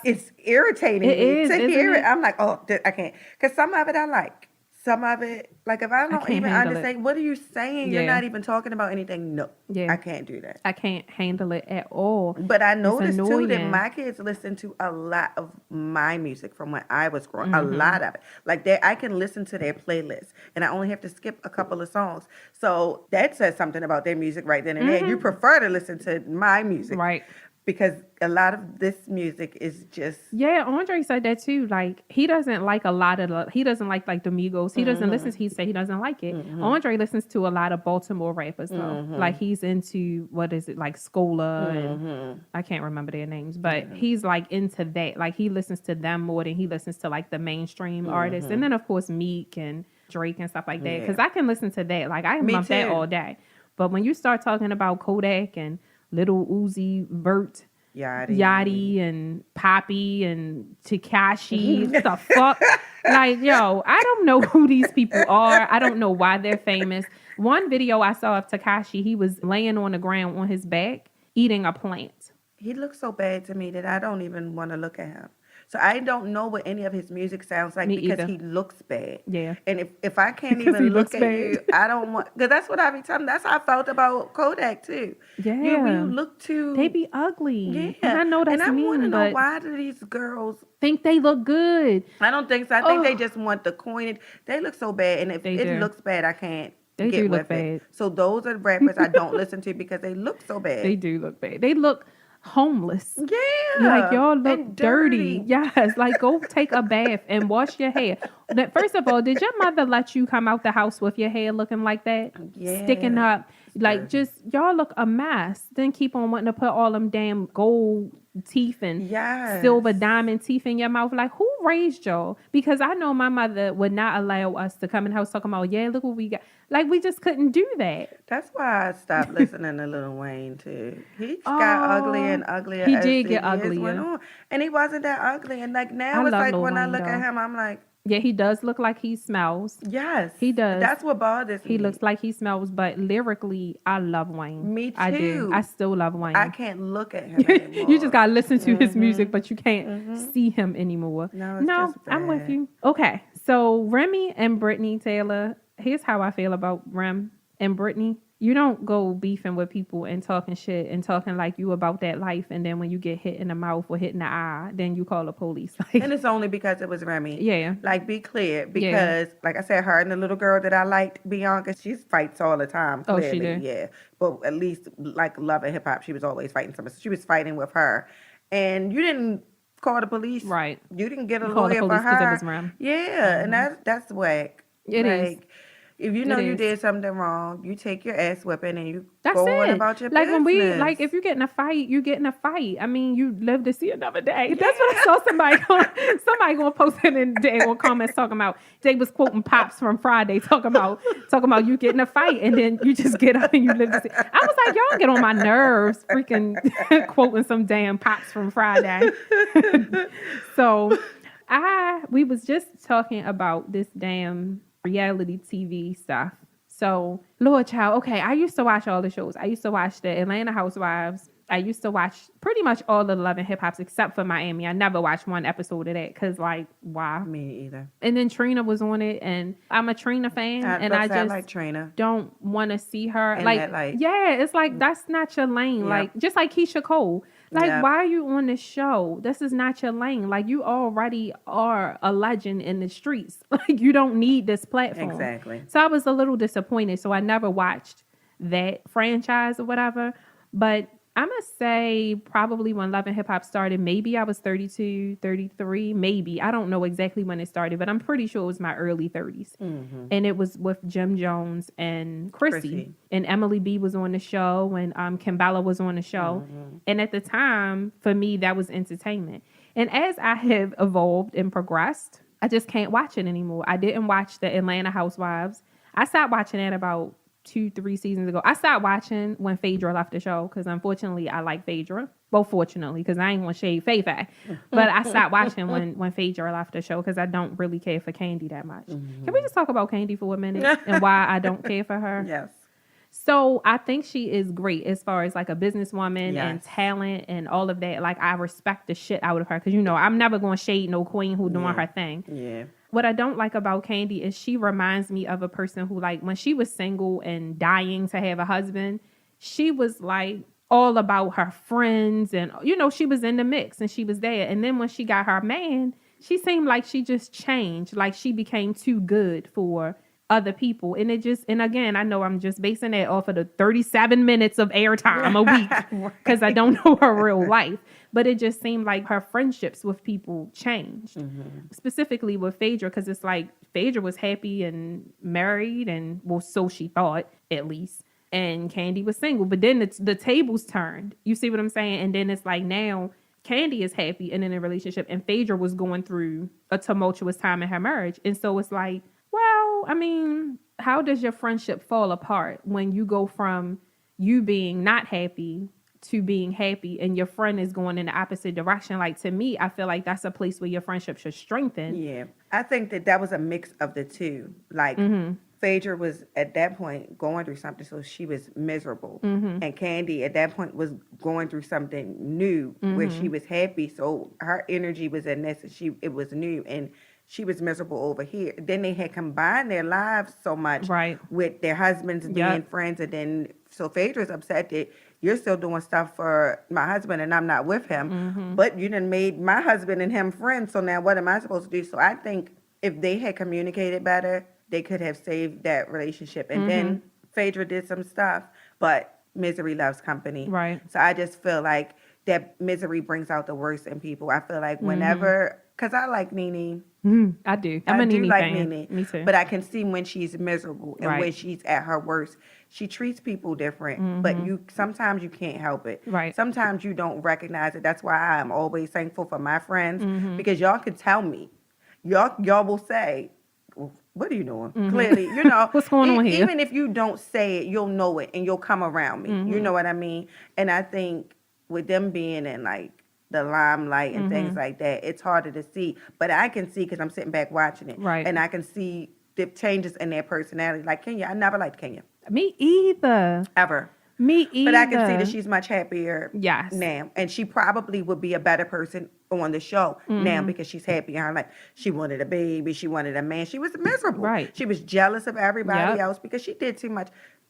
it's irritating to hear it. I'm like, oh, I can't. Because some of it I like. some of it, like if I don't can't even handle understand, what are you saying? You're Yeah. not even talking about anything. No, Yeah. I can't do that. I can't handle it at all. But I It's noticed too that annoying. my kids listen to a lot of my music from when I was growing. A Mm-hmm. lot of it, like I can listen to their playlist, and I only have to skip a couple of songs. So that says something about their music right then and there. You prefer to listen to my music, Right. Because a lot of this music is just Yeah, Andre said that too. Like he doesn't like a lot of he doesn't like the Migos. He doesn't listen. He said he doesn't like it. Andre listens to a lot of Baltimore rappers though. Like he's into what is it like Scola and I can't remember their names, but he's like into that. Like he listens to them more than he listens to like the mainstream artists. And then of course Meek and Drake and stuff like that. Because I can listen to that. Like I Me love that too. all day. But when you start talking about Kodak and Little Uzi Vert. Yachty and Poppy and Tekashi. What the fuck? Like, yo, I don't know who these people are. I don't know why they're famous. One video I saw of Tekashi, he was laying on the ground on his back eating a plant. He looks so bad to me that I don't even want to look at him. So I don't know what any of his music sounds like Me because either. he looks bad. Yeah. And if I can't Because he even looks look at bad. you, I don't want, because that's what I be telling. That's how I felt about Kodak too. Yeah. You look too. They be ugly. Yeah. And I know that's and I want to mean, know but why do these girls. think they look good. I don't think so. I think they just want the coinage. They look so bad. And if They it do. looks bad, I can't. They get do look with bad. it. So those are the rappers I don't listen to because they look so bad. They do look bad. They look homeless. Yeah. Like y'all look and dirty. Yes. Like go take a bath and wash your hair. First of all, did your mother let you come out the house with your hair looking like that? Yeah. Sticking up. Like dirty. just y'all look a mess. Then keep on wanting to put all them damn gold teeth and Yes. silver diamond teeth in your mouth. Like who raised y'all? Because I know my mother would not allow us to come in the house talking about, yeah, look what we got. Like we just couldn't do that. That's why I stopped listening to Lil Wayne too. He got uglier and uglier. He as did the get years uglier. went on. And he wasn't that ugly. And like now I it's love like Lil when I Wayne, look at though. him, I'm like, Yeah, he does look like he smells. yes, He does. That's what bothers me. He looks like he smells, but lyrically, I love Wayne. Me I do. too. I still love Wayne. I can't look at him anymore. You just gotta listen to his music, but you can't see him anymore. No, it's just I'm with bad. you. Okay, so Remy and Brittany Taylor. Here's how I feel about Rem and Brittany. You don't go beefing with people and talking shit and talking like you about that life, and then when you get hit in the mouth or hit in the eye, then you call the police. Like, And it's only because it was Remy. yeah, Like, be clear, because, like I said, her and the little girl that I liked, Bianca, she fights all the time, Oh, clearly. she do? Yeah. But at least, like, Love and Hip Hop, she was always fighting somebody. So she was fighting with her. And you didn't call the police. right. You didn't get a You call the lawyer for police 'cause it her. was Rem. Yeah, and that's whack. It is. If you know It you is. did something wrong, you take your ass whipping and you That's go on it. about your Like business. when we, like if you get in a fight, you get in a fight. I mean, you live to see another day. That's what I saw somebody going to post it in day or comments talking about. They was quoting Pops from Friday talking about you get in a fight and then you just get up and you live to see. I was like, y'all get on my nerves, freaking quoting some damn Pops from Friday. So we was just talking about this damn reality TV stuff. So, Lord Child, okay, I used to watch all the shows. I used to watch the Atlanta Housewives. I used to watch pretty much all the Love and Hip Hops except for Miami. I never watched one episode of that because, like, why? Me either. And then Trina was on it, and I'm a Trina fan, and I just like Trina. don't want to see her. In Like, that light. yeah, it's like that's not your lane. Yep. Like, just like Keisha Cole. Like, Yep. why are you on the show? This is not your lane. Like, you already are a legend in the streets. Like, you don't need this platform. Exactly. So I was a little disappointed. So I never watched that franchise or whatever. But I'm going to say probably when Love and Hip Hop started, maybe I was 32, 33, maybe. I don't know exactly when it started, but I'm pretty sure it was my early 30s. Mm-hmm. And it was with Jim Jones and Chrissy. Chrissy. And Emily B was on the show, and Kimbella was on the show. Mm-hmm. And at the time, for me, that was entertainment. And as I have evolved and progressed, I just can't watch it anymore. I didn't watch the Atlanta Housewives. I stopped watching that about 2-3 seasons ago. I stopped watching when Phaedra left the show because unfortunately I like Phaedra. Well, fortunately, because I ain't gonna shade Faye. But I stopped watching when Phaedra left the show because I don't really care for Kandi that much. Mm-hmm. Can we just talk about Kandi for a minute and why I don't care for her? Yes. So I think she is great as far as like a businesswoman and Yes. talent and all of that. Like I respect the shit out of her because, you know, I'm never going to shade no queen who doing her thing. Yeah. what I don't like about Kandi is she reminds me of a person who, like, when she was single and dying to have a husband, she was like all about her friends and, you know, she was in the mix and she was there. And then when she got her man, she seemed like she just changed, like she became too good for other people. And it just, and again, I know I'm just basing that off of the 37 minutes of airtime a week because I don't know her real life. But it just seemed like her friendships with people changed, specifically with Phaedra, because it's like Phaedra was happy and married, and well, so she thought at least. And Kandi was single, but then the tables turned. You see what I'm saying? And then it's like now Kandi is happy and in a relationship, and Phaedra was going through a tumultuous time in her marriage. And so it's like, well, I mean, how does your friendship fall apart when you go from you being not happy to being happy and your friend is going in the opposite direction? Like, to me, I feel like that's a place where your friendship should strengthen. Yeah. I think that was a mix of the two. Like, Phaedra was at that point going through something, so she was miserable. And Kandi at that point was going through something new where she was happy. So her energy was in this, and it was new, and she was miserable over here. Then they had combined their lives so much with their husbands being friends, and then so Phaedra's upset that you're still doing stuff for my husband and I'm not with him, but you done made my husband and him friends. So now what am I supposed to do? So I think if they had communicated better, they could have saved that relationship. And then Phaedra did some stuff, but misery loves company. Right. So I just feel like that misery brings out the worst in people. I feel like whenever, because I like Nene. I do. I do like fan. Nene. Me too. But I can see when she's miserable and when she's at her worst. She treats people different, but sometimes you can't help it. Right. Sometimes you don't recognize it. That's why I'm always thankful for my friends, because y'all can tell me. Y'all will say, what are you doing? Clearly, you know. What's going on here? Even if you don't say it, you'll know it and you'll come around me. You know what I mean? And I think with them being in like the limelight and things like that, it's harder to see. But I can see because I'm sitting back watching it. Right. And I can see the changes in their personality. Like Kenya, I never liked Kenya. Me either. Ever. Me either. But I can see that she's much happier Yes. now. And she probably would be a better person on the show now because she's happy in her life. She wanted a baby. She wanted a man. She was miserable. Right. She was jealous of everybody else because she did too much.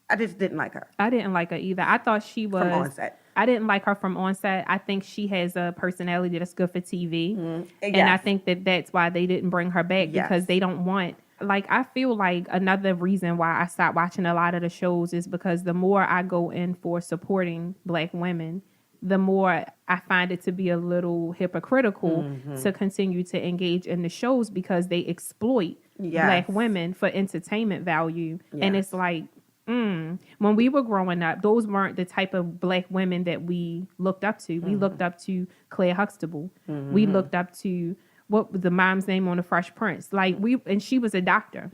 I just didn't like her. I didn't like her either. I thought she was... From onset. I didn't like her from onset. I think she has a personality that's good for TV. And Yes. I think that's why they didn't bring her back because they don't want... Like, I feel like another reason why I stopped watching a lot of the shows is because the more I go in for supporting Black women, the more I find it to be a little hypocritical to continue to engage in the shows because they exploit Black women for entertainment value. And it's like, when we were growing up, those weren't the type of Black women that we looked up to. We looked up to Claire Huxtable. We looked up to... what was the mom's name on the Fresh Prince? Like and she was a doctor,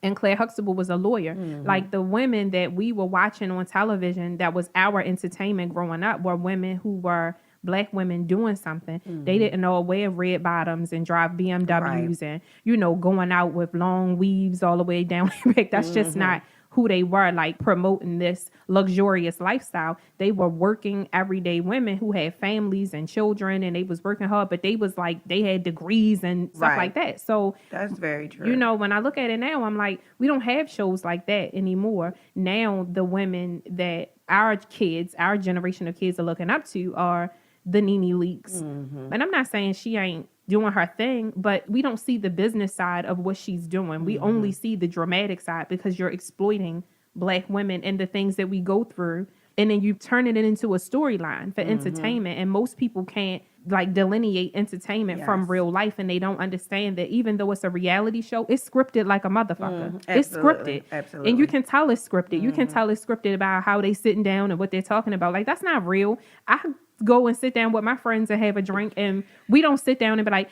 and Claire Huxtable was a lawyer. Like the women that we were watching on television, that was our entertainment growing up, were women who were Black women doing something. They didn't know wear red bottoms and drive BMWs and, you know, going out with long weaves all the way down. That's just not who they were, like promoting this luxurious lifestyle. They were working everyday women who had families and children, and they was working hard, but they was like, they had degrees and stuff like that. So that's very true. You know, when I look at it now, I'm like, we don't have shows like that anymore. Now the women that our kids, our generation of kids are looking up to are the Nene Leakes. And I'm not saying she ain't doing her thing, but we don't see the business side of what she's doing. We only see the dramatic side because you're exploiting Black women and the things that we go through. And then you turn it into a storyline for entertainment. And most people can't like delineate entertainment from real life. And they don't understand that even though it's a reality show, it's scripted like a motherfucker. It's scripted. Absolutely. And you can tell it's scripted. You can tell it's scripted about how they sitting down and what they're talking about. Like, that's not real. I go and sit down with my friends and have a drink, and we don't sit down and be like,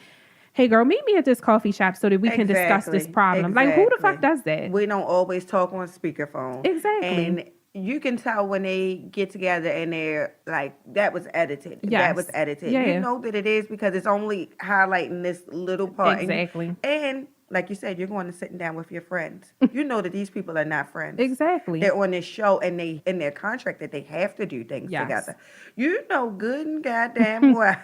hey girl, meet me at this coffee shop so that we can discuss this problem. Like, who the fuck does that? We don't always talk on speakerphone. Exactly. And you can tell when they get together and they're like, that was edited. Yes. That was edited. Yeah. You know that it is because it's only highlighting this little part. Exactly. And like you said, you're going to sitting down with your friends. You know that these people are not friends. Exactly. They're on this show, and they in their contract that they have to do things together. You know good and goddamn well.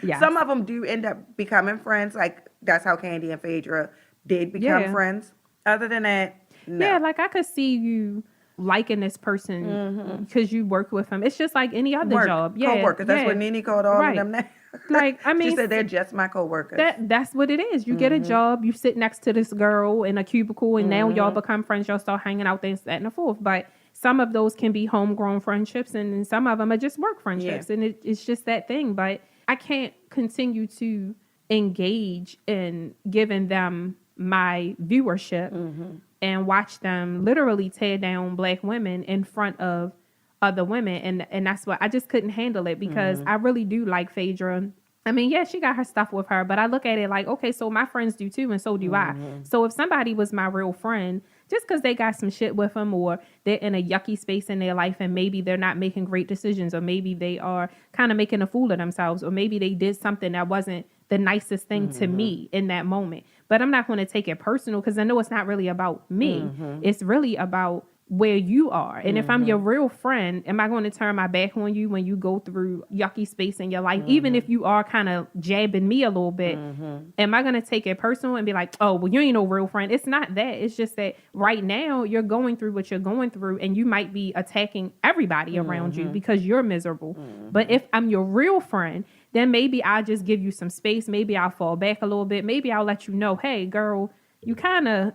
Yes. Some of them do end up becoming friends. Like, that's how Kandi and Phaedra did become friends. Other than that, no. Yeah, like I could see you liking this person because you work with him. It's just like any other job. Yeah, co-workers. That's what Nene called all of them now. Like, I mean, she said they're just my co-workers. That's what it is. You get a job, you sit next to this girl in a cubicle, and now y'all become friends. Y'all start hanging out there and the forth. But some of those can be homegrown friendships, and some of them are just work friendships, and it's just that thing. But I can't continue to engage in giving them my viewership and watch them literally tear down Black women in front of other women. And that's what I just couldn't handle it, because I really do like Phaedra. I mean, yeah, she got her stuff with her, but I look at it like, okay, so my friends do too, and so do I. So if somebody was my real friend, just because they got some shit with them, or they're in a yucky space in their life, and maybe they're not making great decisions, or maybe they are kind of making a fool of themselves, or maybe they did something that wasn't the nicest thing to me in that moment. But I'm not going to take it personal, because I know it's not really about me. It's really about where you are. And if I'm your real friend, am I going to turn my back on you when you go through yucky space in your life? Even if you are kind of jabbing me a little bit, am I going to take it personal and be like, oh, well, you ain't no real friend? It's not that. It's just that right now you're going through what you're going through, and you might be attacking everybody around you because you're miserable. But if I'm your real friend, then maybe I'll just give you some space. Maybe I'll fall back a little bit. Maybe I'll let you know, hey, girl, you kind of,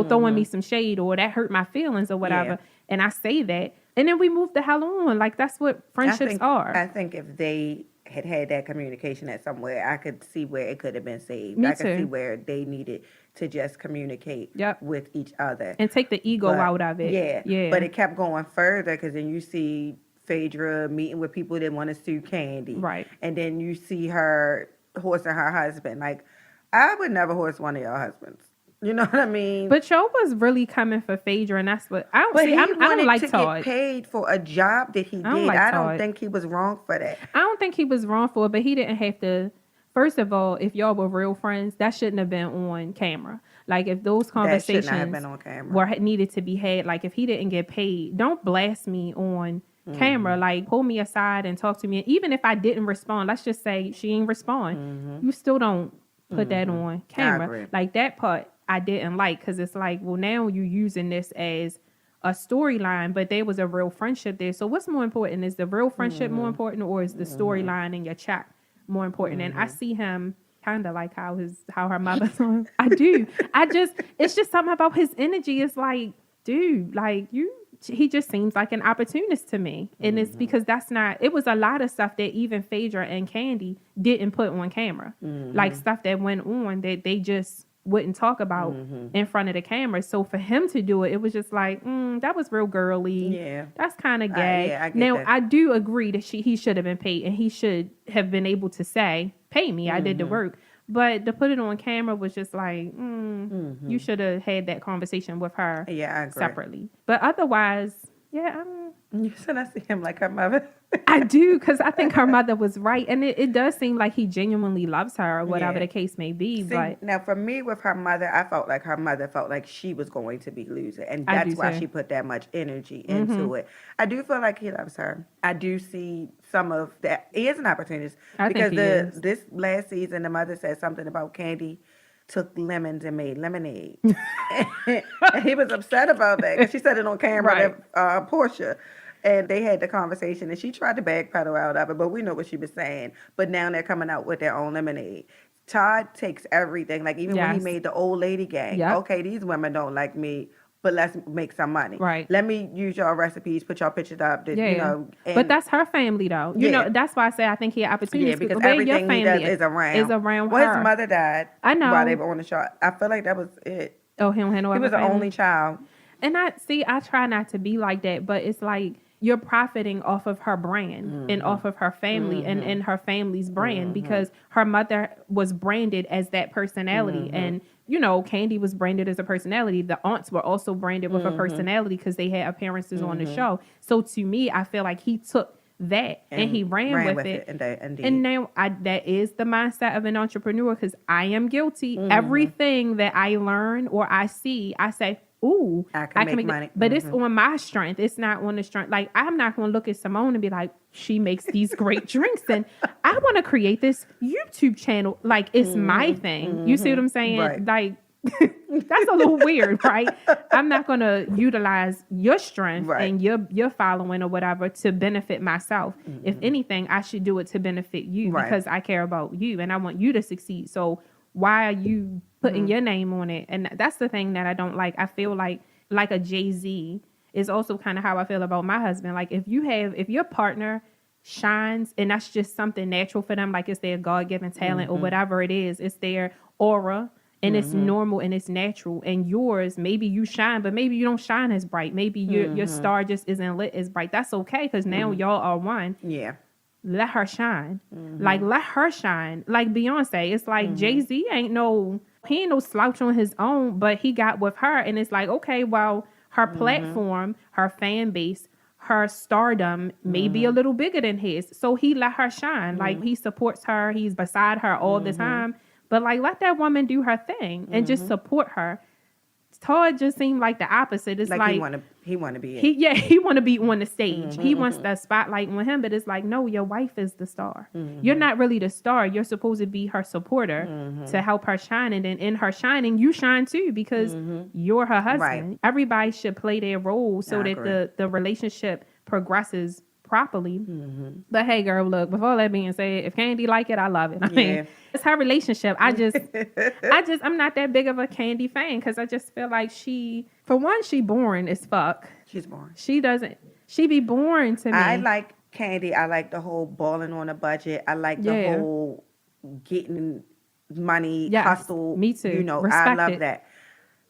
throwing me some shade, or that hurt my feelings or whatever. Yeah. And I say that. And then we move the hell on. Like, that's what friendships are. I think if they had that communication at somewhere, I could see where it could have been saved. Me I could too. see where they needed to just communicate with each other. And take the ego out of it. Yeah. But it kept going further, because then you see Phaedra meeting with people that want to sue Kandi. Right. And then you see her horsing her husband. Like, I would never horse one of your husbands. You know what I mean? But Joe was really coming for Phaedra, and that's what I don't see. I don't like Todd. Get paid for a job that he did. I don't think he was wrong for that. I don't think he was wrong for it, but he didn't have to. First of all, if y'all were real friends, that shouldn't have been on camera. Like, if those conversations have been on camera. needed to be had, like if he didn't get paid, don't blast me on camera. Like, pull me aside and talk to me. And even if I didn't respond, let's just say she ain't respond, you still don't put that on camera. Like, that part I didn't like, because it's like, well, now you're using this as a storyline, but there was a real friendship there. So what's more important? Is the real friendship more important, or is the storyline in your chat more important? And I see him kind of like how her mother's on. I do. It's just something about his energy. It's like, dude, like he just seems like an opportunist to me. And it's because it was a lot of stuff that even Phaedra and Kandi didn't put on camera. Like, stuff that went on that they just wouldn't talk about in front of the camera. So for him to do it, it was just like, that was real girly. Yeah. That's kind of gay. I do agree that he should have been paid, and he should have been able to say, pay me, I did the work. But to put it on camera was just like, you should have had that conversation with her separately. But otherwise, you said I see him like her mother. I do, because I think her mother was right. And it does seem like he genuinely loves her, or whatever the case may be. But now, for me, with her mother, I felt like her mother felt like she was going to be losing. And that's why she put that much energy into it. I do feel like he loves her. I do see some of that. He is an opportunist. Because this last season, the mother said something about Kandi took lemons and made lemonade. And he was upset about that, because she said it on camera to Portia. And they had the conversation, and she tried to backpedal out of it, but we know what she was saying. But now they're coming out with their own lemonade. Todd takes everything. Like, even when he made the old lady gang. Okay, these women don't like me, but let's make some money. Right. Let me use your recipes, put your pictures up. But that's her family, though. You know, that's why I say I think he had opportunities. Yeah, because everything he does is around her. Well, his mother died. I know. While they were on the show. I feel like that was it. Oh, he don't have no other He was the only child. And I try not to be like that, but it's like, you're profiting off of her brand and off of her family and her family's brand, because her mother was branded as that personality. And, Kandi was branded as a personality. The aunts were also branded with a personality, because they had appearances on the show. So to me, I feel like he took that and he ran with it. And now that is the mindset of an entrepreneur, because I am guilty. Everything that I learn or I see, I say, ooh, I can make money. But it's on my strength. It's not on the strength. Like, I'm not going to look at Simone and be like, she makes these great drinks. And I want to create this YouTube channel. Like, it's my thing. You see what I'm saying? Right. Like, that's a little weird, right? I'm not going to utilize your strength and your following or whatever to benefit myself. If anything, I should do it to benefit you because I care about you and I want you to succeed. So why are you putting your name on it? And that's the thing that I don't like. I feel like a Jay-Z is also kind of how I feel about my husband. Like, if your partner shines and that's just something natural for them, like it's their God-given talent or whatever it is, it's their aura and it's normal and it's natural. And yours, maybe you shine, but maybe you don't shine as bright. Maybe your star just isn't lit as bright. That's okay, because now y'all are one. Yeah. Let her shine. Like, let her shine. Like Beyonce. It's like Jay-Z ain't no slouch on his own, but he got with her. And it's like, okay, well, her platform, her fan base, her stardom may be a little bigger than his. So he let her shine. Like, he supports her. He's beside her all the time. But, like, let that woman do her thing and just support her. Todd just seemed like the opposite. It's like he want to be he want to be on the stage. He wants that spotlight on him, but it's like, no, your wife is the star. You're not really the star. You're supposed to be her supporter to help her shine, and then in her shining, you shine too because you're her husband. Right. Everybody should play their role so that the relationship progresses properly. But hey, girl, look, with all that being said, if Kandi like it, I love it. I mean, it's her relationship. I'm not that big of a Kandi fan because I just feel like she boring as fuck. She's boring. She be boring to me. I like Kandi. I like the whole balling on a budget. I like the whole getting money, hustle. Me too. You know, Respect I love it. that.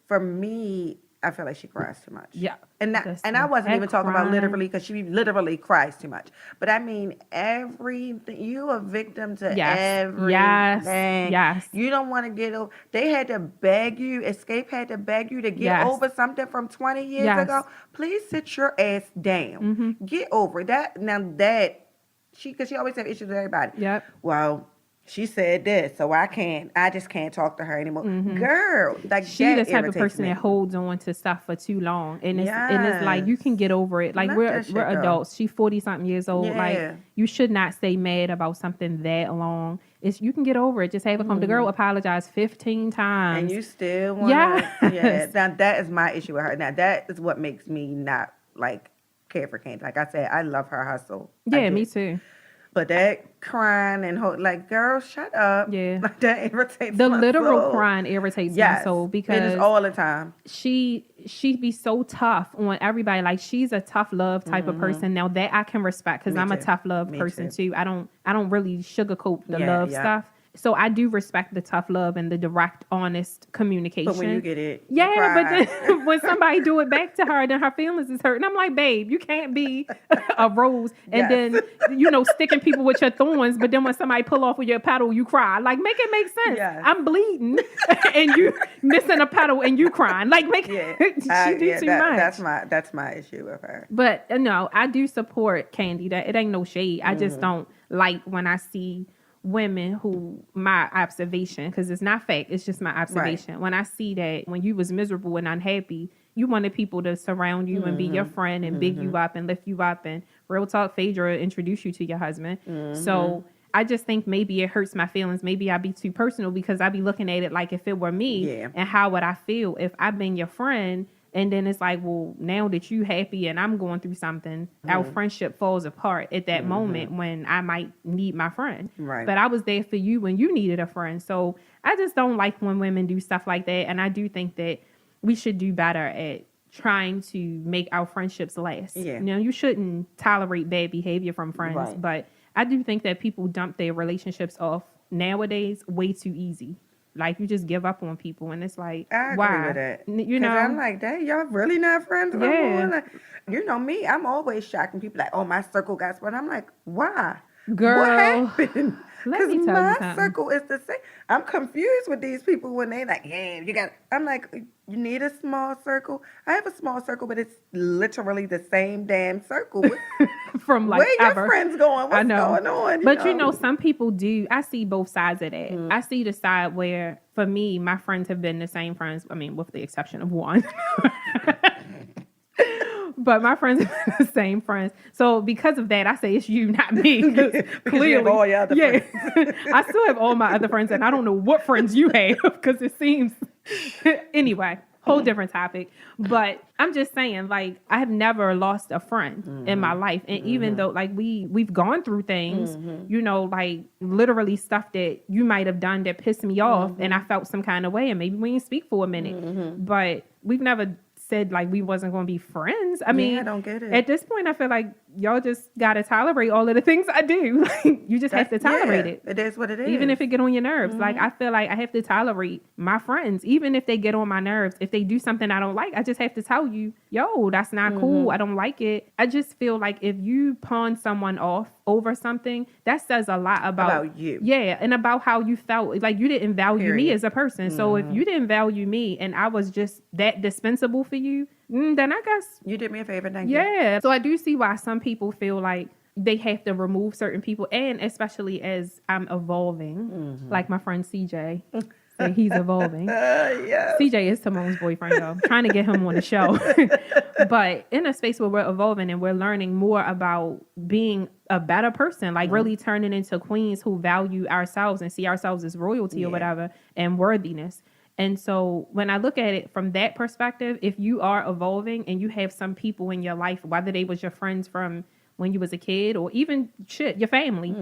For me, I feel like she cries too much. Yeah. And I wasn't even talking about literally, because she literally cries too much. But I mean, everything. You a victim to everything. Yes. You don't want to get over. They had to beg you. Escape had to beg you to get over something from 20 years ago. Please sit your ass down. Get over that. Now because she always have issues with everybody. Yep. Well, she said this, so I just can't talk to her anymore. Girl, like, she the type of person that holds on to stuff for too long. And it's like, you can get over it. Like, we're adults. She's 40-something years old. Like, you should not stay mad about something that long. You can get over it. Just have it come. The girl apologized 15 times. And you still want to. Yeah. Now, that is my issue with her. Now, that is what makes me not, like, care for Kandi. Like I said, I love her hustle. Yeah, me too. But that crying and like, girl, shut up. Yeah. Like, that irritates the my literal soul. crying irritates my soul because it is all the time. She be so tough on everybody. Like, she's a tough love type of person. Now, that I can respect because I'm a tough love person too. I don't really sugarcoat the love stuff. So I do respect the tough love and the direct, honest communication. But when you get it, but then when somebody do it back to her, then her feelings is hurt. And I'm like, babe, you can't be a rose and then, sticking people with your thorns. But then when somebody pull off with your petal, you cry. Like, make it make sense. Yes. I'm bleeding and you missing a petal and you crying. Like, make she do too much. That's my issue with her. But no, I do support Kandi. That it ain't no shade. I just don't like when I see women who, my observation, because it's not fact, it's just my observation. Right. When I see that when you was miserable and unhappy, you wanted people to surround you and be your friend and big you up and lift you up. And real talk, Phaedra introduce you to your husband. So I just think maybe it hurts my feelings. Maybe I be too personal because I be looking at it like if it were me and how would I feel if I've been your friend. And then it's like, well, now that you happy and I'm going through something, our friendship falls apart at that moment when I might need my friend. Right. But I was there for you when you needed a friend. So I just don't like when women do stuff like that. And I do think that we should do better at trying to make our friendships last. Yeah. You shouldn't tolerate bad behavior from friends. Right. But I do think that people dump their relationships off nowadays way too easy. Like, you just give up on people, and it's like, I agree why? with that. I'm like, dang, y'all really not friends anymore? Like, me, I'm always shocking people like, oh, my circle got split. I'm like, why? Girl, What happened? let me Because tell you my something. circle is the same. I'm confused with these people when they like, yeah, you got. I'm like, you need a small circle. I have a small circle, but it's literally the same damn circle. From like Where your ever. friends going? I What's know. going on? But you know, some people do. I see both sides of that. Mm. I see the side where, for me, my friends have been the same friends. I mean, with the exception of one. But my friends are the same friends. So because of that, I say it's you, not me. Because Clearly, you have all your other friends. I still have all my other friends, and I don't know what friends you have because it seems. Anyway, whole different topic. But I'm just saying, like, I have never lost a friend in my life, and even though like we've gone through things, you know, like literally stuff that you might have done that pissed me off, and I felt some kind of way, and maybe we didn't speak for a minute, but we've never said like we wasn't going to be friends. I mean, I don't get it. At this point, I feel like y'all just got to tolerate all of the things I do. Like, you just have to tolerate it. It is what it is. Even if it get on your nerves. Like, I feel like I have to tolerate my friends. Even if they get on my nerves, if they do something I don't like, I just have to tell you, yo, that's not cool. I don't like it. I just feel like if you pawn someone off over something, that says a lot about you. Yeah, and about how you felt. Like, you didn't value me as a person. So if you didn't value me and I was just that dispensable for you, then I guess You did me a favor, thank you. yeah. So I do see why some people feel like they have to remove certain people, and especially as I'm evolving, like my friend CJ. Say he's evolving. Yeah. CJ is Simone's boyfriend, though. I'm trying to get him on the show. But in a space where we're evolving and we're learning more about being a better person, like really turning into queens who value ourselves and see ourselves as royalty or whatever, and worthiness. And so when I look at it from that perspective, if you are evolving and you have some people in your life, whether they was your friends from when you was a kid or even your family,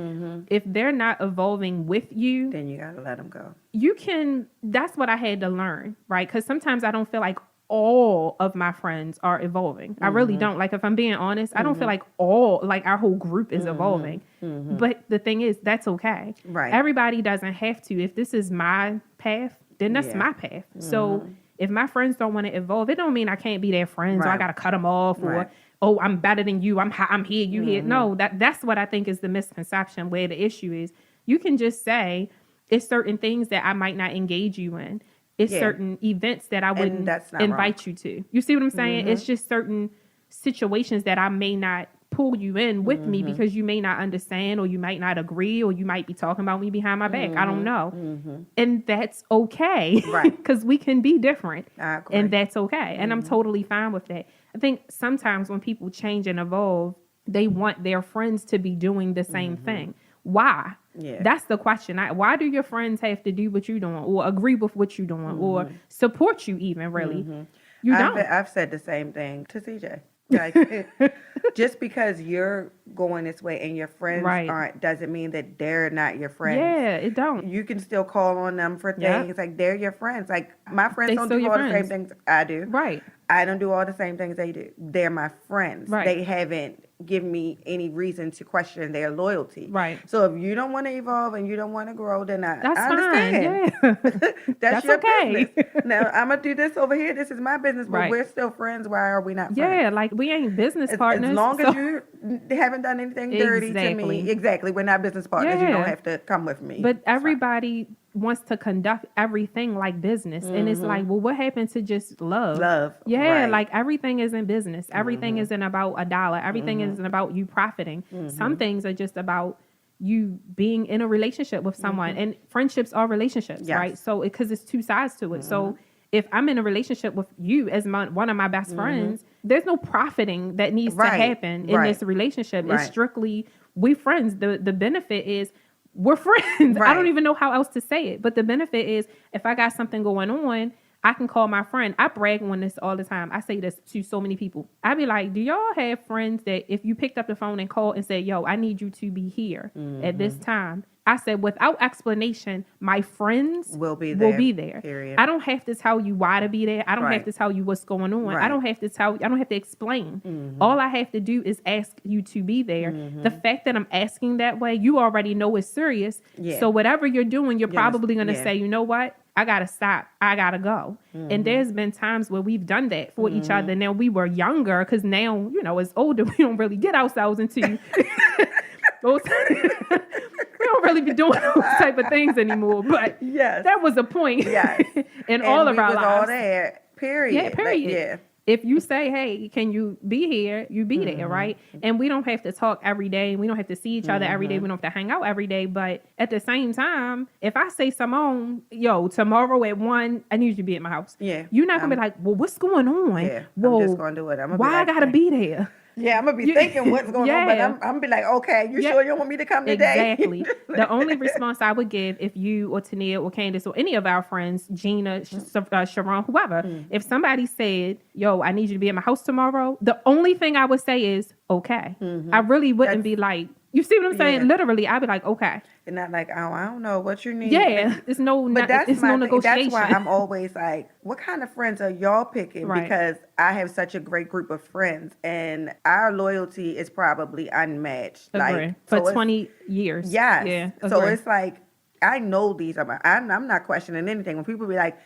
if they're not evolving with you, Then you gotta let them go. you can, that's what I had to learn, right? Because sometimes I don't feel like all of my friends are evolving. I really don't. Like, if I'm being honest, I don't feel like our whole group is evolving. But the thing is, that's okay. Right. Everybody doesn't have to. If this is my path, then that's my path. So if my friends don't want to evolve, it don't mean I can't be their friends or I got to cut them off or, oh, I'm better than you. I'm here, you here. No, that's what I think is the misconception where the issue is. You can just say it's certain things that I might not engage you in. It's certain events that I wouldn't invite you to. You see what I'm saying? It's just certain situations that I may not pull you in with me because you may not understand or you might not agree or you might be talking about me behind my back. I don't know. And that's okay. Right. Because we can be different. I agree. And that's okay. And I'm totally fine with that. I think sometimes when people change and evolve, they want their friends to be doing the same thing. Why? Yeah. That's the question. Why do your friends have to do what you're doing or agree with what you're doing or support you even, really? You don't. I've said the same thing to CJ. Like, just because you're going this way and your friends aren't, doesn't mean that they're not your friends. Yeah, it don't. You can still call on them for things. Like, they're your friends. Like, my friends They don't still do your all friends. the same things I do. Right. I don't do all the same things they do. They're my friends. Right. They haven't given me any reason to question their loyalty. Right. So if you don't want to evolve and you don't want to grow, then I That's understand. fine. Yeah. That's your okay. business. Now, I'm going to do this over here. This is my business, but Right. we're still friends. Why are we not friends? Yeah, like we ain't business partners. As long as you haven't done anything dirty to Exactly. me. Exactly. We're not business partners. You Yeah. don't have to come with me. But It's fine. everybody wants to conduct everything like business. And it's like, well, what happened to just love? Love. Yeah, Right. like everything isn't business. Everything isn't about a dollar. Everything isn't about you profiting. Some things are just about you being in a relationship with someone. And friendships are relationships, Yes. right? So because it's two sides to it. So if I'm in a relationship with you as one of my best friends, there's no profiting that needs to happen in this relationship. It's strictly we friends. The benefit is we're friends. I don't even know how else to say it. But the benefit is if I got something going on, I can call my friend. I brag on this all the time. I say this to so many people. I be like, do y'all have friends that if you picked up the phone and called and said, yo, I need you to be here at this time? I said, without explanation, my friends will be there. Period. I don't have to tell you why to be there. I don't have to tell you what's going on. I don't have to explain. All I have to do is ask you to be there. The fact that I'm asking that way, you already know it's serious. Yeah. So whatever you're doing, you're probably going to say, you know what? I got to stop. I got to go. And there's been times where we've done that for each other. Now we were younger because now, as older, we don't really get ourselves into Those we don't really be doing those type of things anymore. But Yes. that was a point. Yes. in all of our was lives. all there. Period. Yeah, period. Yeah. If you say, hey, can you be here? You be there, right? And we don't have to talk every day. We don't have to see each other every day. We don't have to hang out every day. But at the same time, if I say, Simone, yo, tomorrow at 1, I need you to be at my house. Yeah. You're not going to be like, well, what's going on? Yeah. Well, I'm just going to do it. why I got to be there? Yeah, I'm going to be thinking what's going on, but I'm going to be like, okay, you sure you don't want me to come today? Exactly. The only response I would give if you or Tania or Candace or any of our friends, Gina, Sharon, whoever, if somebody said, yo, I need you to be at my house tomorrow, the only thing I would say is, okay. I really wouldn't be like, you see what I'm saying? Yeah. Literally, I'd be like, okay. And not like, oh, I don't know what you need. Yeah, it's no, but that's it's no negotiation. That's why I'm always like, what kind of friends are y'all picking? Right. Because I have such a great group of friends, and our loyalty is probably unmatched. Agree. Like For 20 years. Yes. Yeah. So agree. it's like, I know these are I'm not questioning anything. When people be like,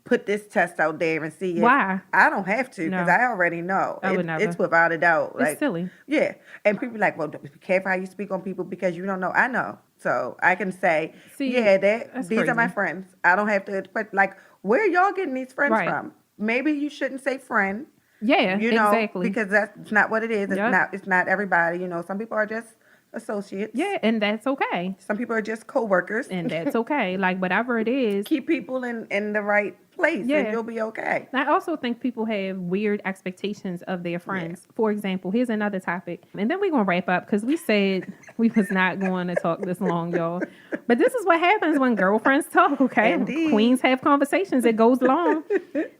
put this test out there and see it. Why? I don't have to because No. I already know. I would never. It's without a doubt. It's silly. Yeah. And people be like, well, be careful how you speak on people because you don't know. I know. So I can say, See, these crazy. are my friends. I don't have to, but like, where y'all getting these friends Right. from? Maybe you shouldn't say friend. Yeah, You know, exactly. because that's not what it is. Yep. It's not everybody. You know, some people are just associates. Yeah, and that's okay. Some people are just co-workers. And that's okay. Like, whatever it is. Keep people in the right place Yeah. and you'll be okay. I also think people have weird expectations of their friends. For example, here's another topic. And then we're going to wrap up because we said we was not going to talk this long, y'all. But this is what happens when girlfriends talk, okay? Indeed. Queens have conversations. It goes long.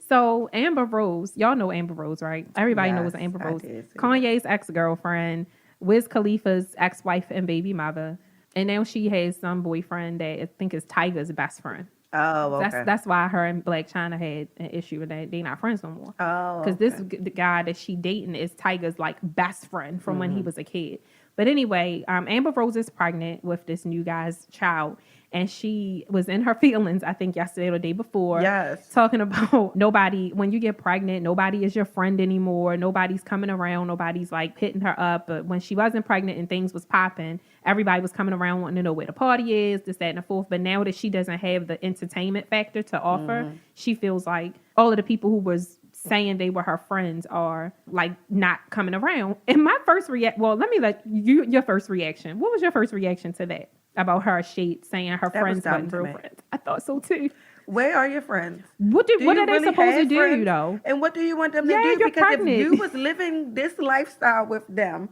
So Amber Rose, y'all know Amber Rose, right? Everybody knows Yes, Amber I Rose. did see Kanye's ex-girlfriend, Wiz Khalifa's ex-wife and baby mother. And now she has some boyfriend that I think is Tiger's best friend. Oh, okay. That's why her and Black China had an issue with that. They're not friends no more. Oh, Because the guy that she dating is Tiger's like best friend from when he was a kid. But anyway, Amber Rose is pregnant with this new guy's child. And she was in her feelings, I think yesterday or the day before. Yes. Talking about nobody, when you get pregnant, nobody is your friend anymore. Nobody's coming around. Nobody's like hitting her up. But when she wasn't pregnant and things was popping, everybody was coming around wanting to know where the party is, this, that, and the fourth. But now that she doesn't have the entertainment factor to offer, she feels like all of the people who was saying they were her friends are like not coming around. And my first let me let you, your first reaction. What was your first reaction to that? About her saying her friends weren't real friends. I thought so too. Where are your friends? What Do are you they really supposed to have do friends? though? And what do you want them to Yeah, do? you're Because pregnant. if you was living this lifestyle with them,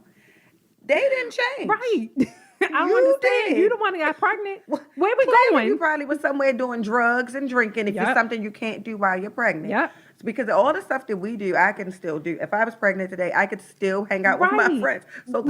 they didn't change. Right. I don't You understand. did. You the one that got pregnant. Where we Clearly, going? You probably was somewhere doing drugs and drinking if Yep. it's something you can't do while you're pregnant. Yep. It's because all the stuff that we do, I can still do. If I was pregnant today, I could still hang out with my Right. friends. So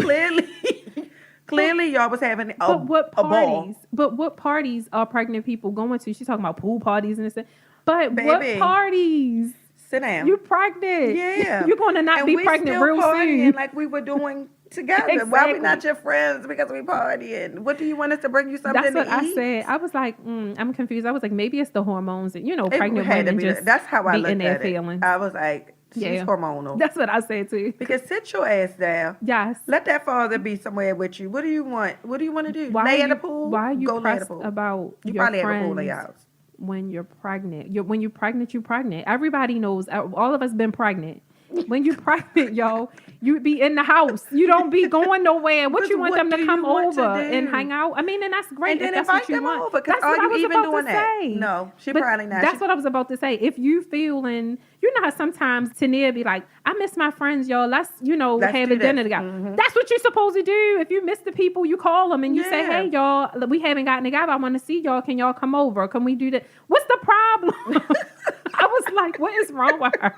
clearly, y'all was having a What ball. parties? But what parties are pregnant people going to? She's talking about pool parties and this. But what Baby. parties? Sit down. You pregnant? Yeah. You're going to not And be we pregnant still real partying soon. like we were doing together. Why we Exactly. not your friends? Because we partying. What do you want us to bring you something That's to what eat? I said. I was like, I'm confused. I was like, maybe it's the hormones. That, It pregnant had to women be just that's how I be looked in their at feelings. it. I was like, she's Yeah. hormonal. That's what I said too. Because sit your ass down. Yes. Let that father be somewhere with you. What do you want? What do you want to do? Why lay are at the you- pool? Why are you Go lay at the pressed pool. about You your probably have a pool friends at your house. when you're pregnant? When you're pregnant, you're pregnant. Everybody knows. All of us been pregnant. When you're pregnant, yo, you be in the house. You don't be going nowhere. What But you want what them do to you come want to over and do? hang out? I mean, and that's great. And then if that's invite what you them want. over. Because That's are what I you was even about doing to that? say. No, she But probably not. That's She- what I was about to say. If you feeling, you know how sometimes Tania be like, I miss my friends, y'all. Let's Let's have do a dinner this. together. Mhm. That's what you're supposed to do. If you miss the people, you call them and you say, Yeah. hey, y'all, we haven't gotten together. I want to see y'all. Can y'all come over? Can we do that? What's the problem? I was like, what is wrong with her?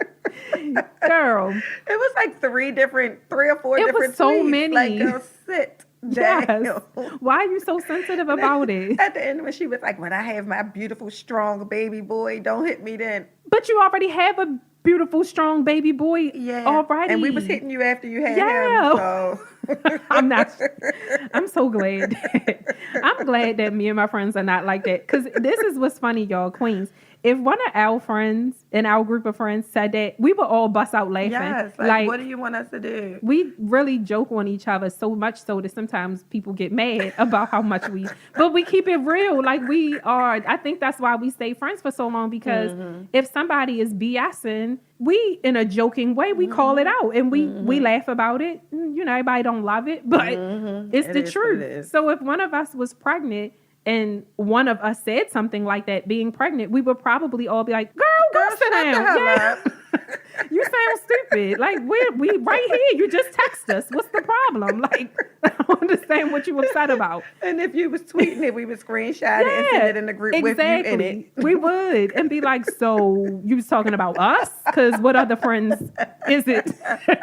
Girl. It was like three or four It was different so tweets. many. Like, girl, sit down. Yes. Why are you so sensitive about it? At the end when she was like, when I have my beautiful, strong baby boy, don't hit me then. But you already have a beautiful, strong baby boy Yeah. already. And we was hitting you after you had Yeah. him. So. I'm so glad. I'm glad that me and my friends are not like that. Because this is what's funny, y'all, queens. if one of our friends in our group of friends said that, we would all bust out laughing. Yes, like, what do you want us to do? We really joke on each other so much so that sometimes people get mad about how much but we keep it real. Like I think that's why we stay friends for so long, because if somebody is BSing, we, in a joking way, we call it out and we laugh about it. You know, everybody don't love it, but it's the truth. So if one of us was pregnant and one of us said something like that, being pregnant, we would probably all be like, girl, sit down. Yeah. You sound stupid. Like, we right here. You just text us. What's the problem? Like, I don't understand what you upset about. And if you was tweeting it, we would screenshot it and send it in the group with you in it. We would. And be like, so you was talking about us? Because what other friends is it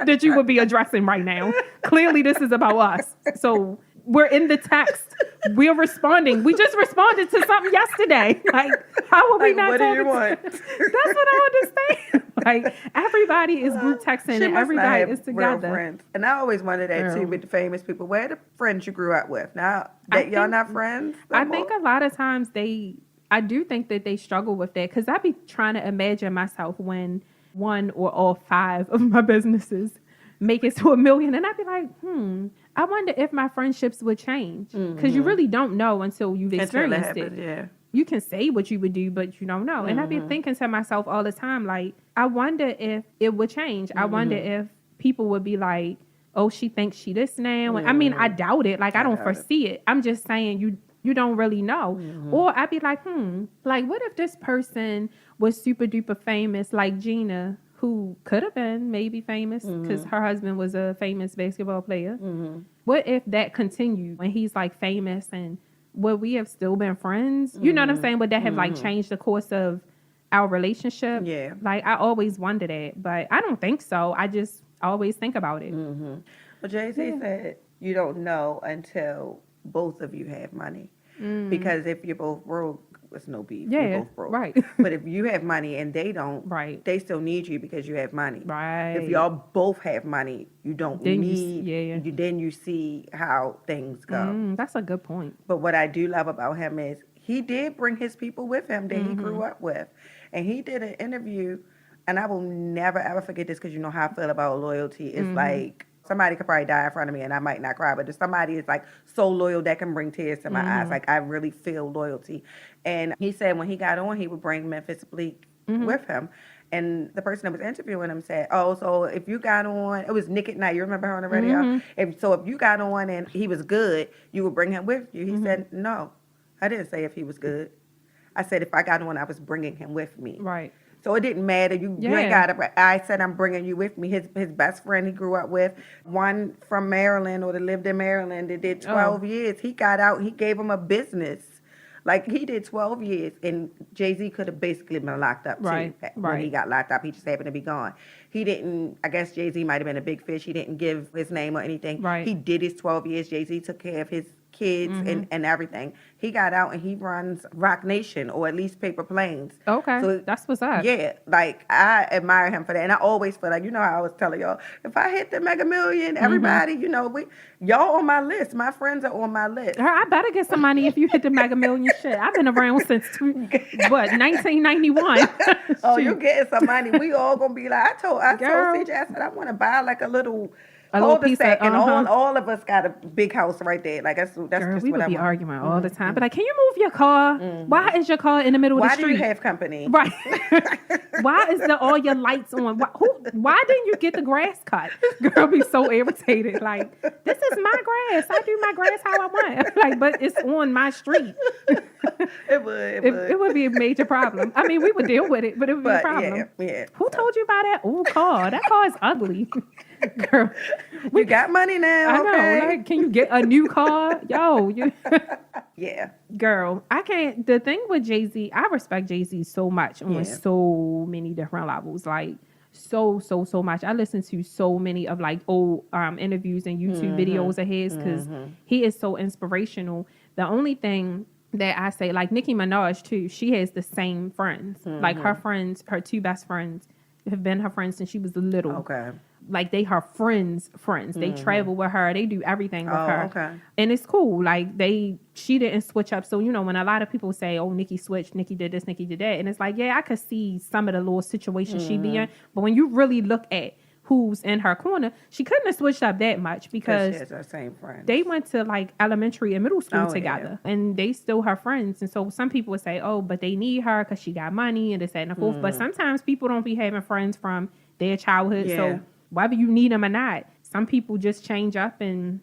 that you would be addressing right now? Clearly, this is about us. So we're in the text. We're responding. We just responded to something yesterday. Like, how would we not what talk? Do you want? That's what I understand. Like, everybody is group texting and everybody is together. Friends. And I always wondered that too with the famous people. Where are the friends you grew up with? Now that y'all not friends? I think a lot of times I do think that they struggle with that, because I be trying to imagine myself when one or all 5 of my businesses make it to $1 million, and I'd be like, I wonder if my friendships would change, because you really don't know until you've experienced it. Yeah. You can say what you would do, but you don't know. And I'd be thinking to myself all the time, like, I wonder if it would change. I wonder if people would be like, oh, she thinks she this now. And I mean, I doubt it. Like, I don't foresee it. I'm just saying you don't really know. Or I'd be like, like, what if this person was super duper famous, like Gina, who could have been maybe famous because her husband was a famous basketball player. What if that continued when he's like famous, and would we have still been friends? You know what I'm saying? Would that have like changed the course of our relationship? Yeah. Like, I always wonder that, but I don't think so. I just always think about it. Well, Jay-Z said you don't know until both of you have money. Because if you're both broke, it's no beef. Yeah, you're both broke. right. But if you have money and they don't, Right. they still need you because you have money. Right. If y'all both have money, you don't Then need. Then you see how things go. That's a good point. But what I do love about him is he did bring his people with him that he grew up with, and he did an interview, and I will never ever forget this, because you know how I feel about loyalty. It's like, somebody could probably die in front of me and I might not cry, but if somebody is like so loyal, that can bring tears to my eyes. Like, I really feel loyalty. And he said when he got on, he would bring Memphis Bleak with him. And the person that was interviewing him said, oh, so if you got on, it was Nick at Night. You remember her on the radio? If you got on and he was good, you would bring him with you. He said, no, I didn't say if he was good. I said if I got on, I was bringing him with me. Right. So it didn't matter. You ain't got to. I said I'm bringing you with me. His best friend he grew up with, one from Maryland or that lived in Maryland that did 12 years. He got out. He gave him a business. Like, he did 12 years, and Jay-Z could have basically been locked up, too. When he got locked up, he just happened to be gone. He didn't, I guess Jay-Z might have been a big fish. He didn't give his name or anything. Right. He did his 12 years. Jay-Z took care of his kids and everything. He got out and he runs Rock Nation, or at least Paper Planes. Okay, so that's what's up. Yeah, like, I admire him for that. And I always feel like, you know how I was telling y'all, if I hit the Mega Million, everybody, you know, y'all on my list. My friends are on my list. I better get some money if you hit the Mega Million. Shit, I've been around since 1991. Oh, you getting some money. We all gonna be like, I told CJ, I said I want to buy like a little cul-de-sac, and all of us got a big house right there. Like, that's Girl, just we what would be I want. arguing all the time. But like, can you move your car? Why is your car in the middle of the street? Why do you have company? Right. Why is all your lights on? Why didn't you get the grass cut? Girl, be so irritated. Like, this is my grass. I do my grass how I want. Like, but it's on my street. It would be a major problem. I mean, we would deal with it, but it would be a problem. Yeah. Who told you about that old car? That car is ugly. Girl, we got money now. I know. Like, can you get a new car? Yo, yeah. Girl, I can't. The thing with Jay-Z, I respect Jay-Z so much on so many different levels. Like, so much. I listen to so many of like old interviews and YouTube videos of his, because he is so inspirational. The only thing that I say, like Nicki Minaj too, she has the same friends. Like, her friends, her two best friends have been her friends since she was little. Okay. like they her friends. They travel with her. They do everything with her. Okay. And it's cool. Like she didn't switch up. So, when a lot of people say, oh, Nikki switched, Nikki did this, Nikki did that. And it's like, yeah, I could see some of the little situations she be in. But when you really look at who's in her corner, she couldn't have switched up that much because she has her same friends. they went to like elementary and middle school together and they still her friends. And so some people would say, oh, but they need her because she got money and this, that, and the fourth. But sometimes people don't be having friends from their childhood. So whether you need them or not, some people just change up. And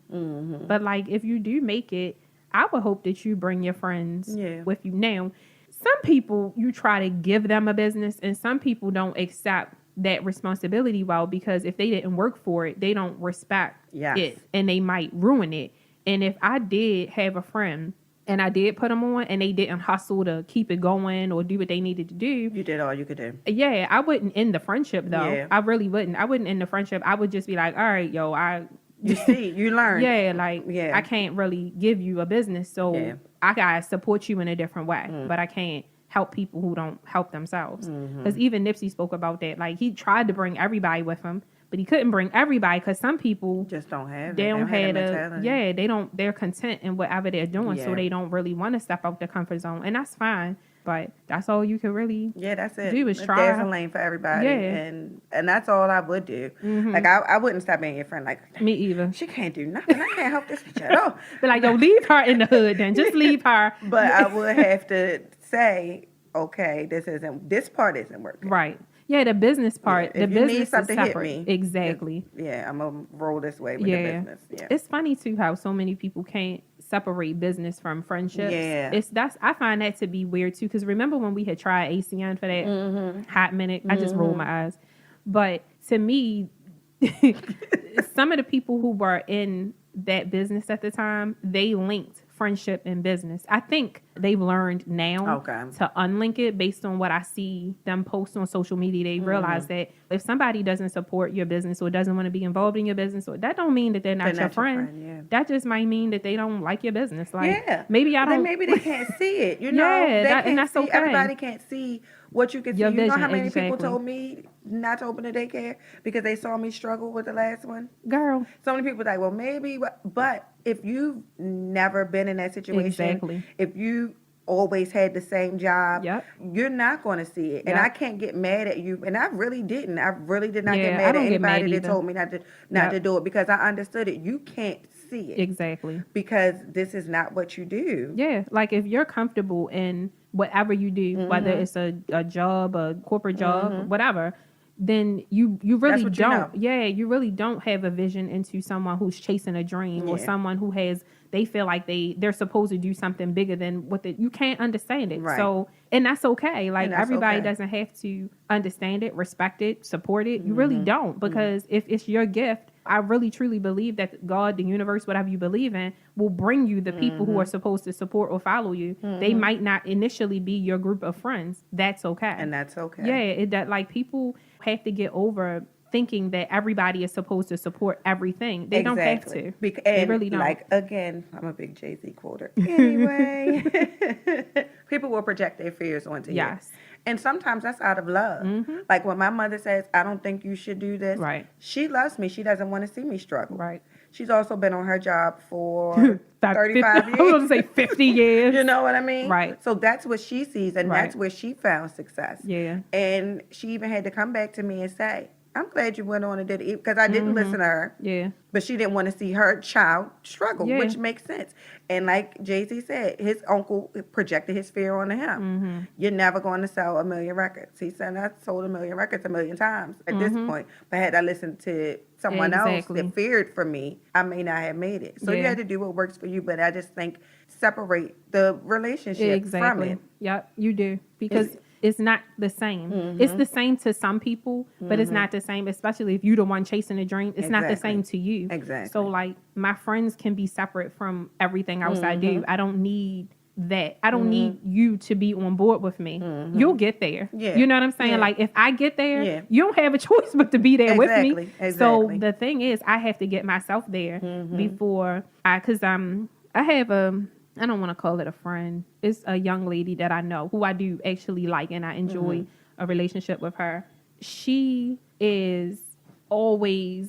but like if you do make it, I would hope that you bring your friends with you. Now, some people, you try to give them a business and some people don't accept that responsibility well, because if they didn't work for it, they don't respect it and they might ruin it. And if I did have a friend and I did put them on and they didn't hustle to keep it going or do what they needed to do, you did all you could do. Yeah, I wouldn't end the friendship though. I really wouldn't. I wouldn't end the friendship. I would just be like, all right, yo, you see, you learn. I can't really give you a business, so I gotta support you in a different way, but I can't help people who don't help themselves. Because even Nipsey spoke about that. Like he tried to bring everybody with him, but he couldn't bring everybody because some people just don't have. They don't have they don't. They're content in whatever they're doing, so they don't really want to step out the comfort zone, and that's fine. But that's all you can really that's it. do is try. There's a lane for everybody, and that's all I would do. Like I wouldn't stop being your friend. Like me either. She can't do nothing. I can't help this bitch at all. But like, yo, leave her in the hood. Then just leave her. But I would have to say, okay, this part isn't working. Right. Yeah, the business part. If the you business need something, is separate. hit me. Exactly. I'm gonna roll this way with the business. Yeah. It's funny too how so many people can't separate business from friendships. Yeah. I find that to be weird too, because remember when we had tried ACN for that hot minute? I just rolled my eyes. But to me, some of the people who were in that business at the time, they linked friendship and business. I think they've learned now to unlink it based on what I see them post on social media. They realize that if somebody doesn't support your business or doesn't want to be involved in your business, or that don't mean that they're not your friend. That just might mean that they don't like your business. Like maybe I don't. Maybe they can't see it. You know, and that's okay. Everybody can't see what you can see. Your you know vision, how many people told me not to open a daycare because they saw me struggle with the last one? Girl. So many people like, well, maybe, but if you've never been in that situation, if you always had the same job, you're not going to see it. And I can't get mad at you. And I really didn't. I really did not get mad at anybody that told me not to do it, because I understood it. You can't see it. Exactly. Because this is not what you do. Yeah. Like if you're comfortable in whatever you do, whether it's a job, a corporate job, whatever, then you really don't. You really don't have a vision into someone who's chasing a dream or someone who they feel like they're supposed to do something bigger than what you can't understand it. Right. So, and that's okay. Like everybody doesn't have to understand it, respect it, support it. You really don't, because if it's your gift, I really truly believe that God, the universe, whatever you believe in, will bring you the people who are supposed to support or follow you. They might not initially be your group of friends. That's okay. And that's okay. Yeah, that like people have to get over thinking that everybody is supposed to support everything. They don't have to. They really don't. Like, again, I'm a big Jay-Z quoter. Anyway, people will project their fears onto you. Yes. And sometimes that's out of love. Like when my mother says, I don't think you should do this. Right. She loves me. She doesn't want to see me struggle. Right. She's also been on her job for 35 years. I was going to say 50 years. You know what I mean? Right. So that's what she sees, and that's where she found success. Yeah. And she even had to come back to me and say, I'm glad you went on and did it, because I didn't listen to her. Yeah. But she didn't want to see her child struggle, which makes sense. And like Jay-Z said, his uncle projected his fear onto him. You're never going to sell 1 million records. He said, I sold 1 million records 1 million times at this point. But had I listened to someone else that feared for me, I may not have made it. So you had to do what works for you. But I just think separate the relationship from it. Yep, you do. Because it's not the same. It's the same to some people, but it's not the same, especially if you're the one chasing a dream. It's not the same to you. Exactly. So, like, my friends can be separate from everything else I do. I don't need that. I don't need you to be on board with me. You'll get there. Yeah. You know what I'm saying? Yeah. Like, if I get there, you don't have a choice but to be there with me. So, the thing is, I have to get myself there before because I have I don't want to call it a friend. It's a young lady that I know who I do actually like, and I enjoy a relationship with her. She is always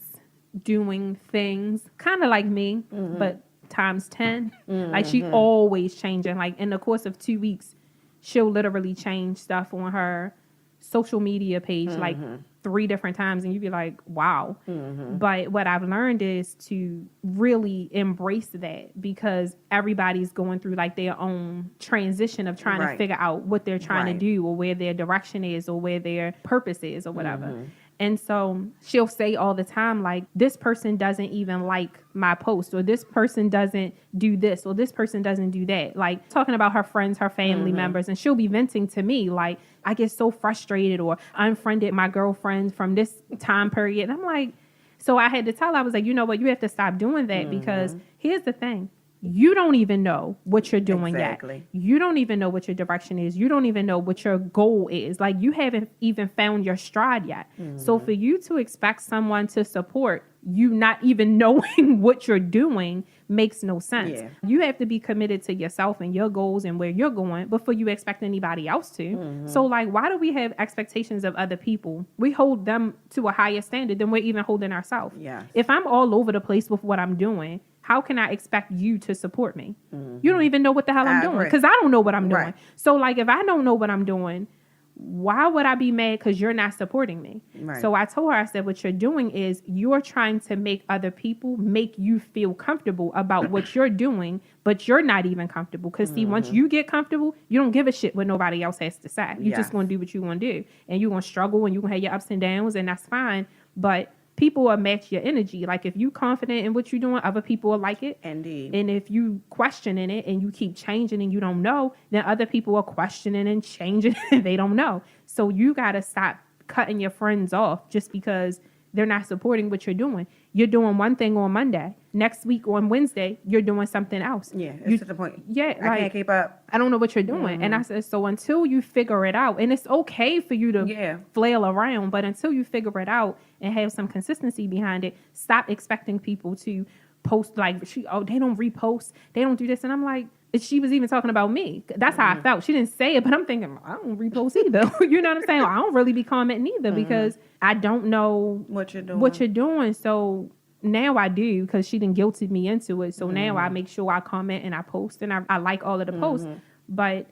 doing things kind of like me, but times 10. Like she always changing. Like in the course of 2 weeks, she'll literally change stuff on her social media page like 3 different times, and you'd be like, wow. But what I've learned is to really embrace that, because everybody's going through like their own transition of trying to figure out what they're trying to do, or where their direction is, or where their purpose is, or whatever. And so she'll say all the time, like, this person doesn't even like my post, or this person doesn't do this, or this person doesn't do that. Like talking about her friends, her family members, and she'll be venting to me, like, I get so frustrated, or unfriended my girlfriend from this time period. And I'm like, so I had to tell her, I was like, you know what, you have to stop doing that, because here's the thing. You don't even know what you're doing yet. You don't even know what your direction is. You don't even know what your goal is. Like, you haven't even found your stride yet. So for you to expect someone to support you not even knowing what you're doing makes no sense. You have to be committed to yourself and your goals and where you're going before you expect anybody else to. So like, why do we have expectations of other people? We hold them to a higher standard than we're even holding ourselves. If I'm all over the place with what I'm doing, how can I expect you to support me? You don't even know what the hell I'm doing, because I don't know what I'm doing. So like, if I don't know what I'm doing, why would I be mad because you're not supporting me? So I told her, I said, what you're doing is you're trying to make other people make you feel comfortable about what you're doing, but you're not even comfortable. Because see, once you get comfortable, you don't give a shit what nobody else has to say. You're just going to do what you want to do. And you're going to struggle, and you're going to have your ups and downs, and that's fine. But people will match your energy. Like, if you confident in what you're doing, other people will like it. Indeed. And if you questioning it and you keep changing and you don't know, then other people are questioning and changing and they don't know. So you got to stop cutting your friends off just because they're not supporting what you're doing. You're doing one thing on Monday. Next week on Wednesday, you're doing something else. It's to the point. I can't keep up. I don't know what you're doing. And I said, so until you figure it out, and it's okay for you to flail around, but until you figure it out and have some consistency behind it, stop expecting people to post like, they don't repost, they don't do this. And I'm like, she was even talking about me. That's how I felt. She didn't say it, but I'm thinking, I don't repost either. You know what I'm saying? I don't really be commenting either because I don't know what you're doing. So now I do, because she didn't guilted me into it. So now I make sure I comment and I post, and I like all of the posts. But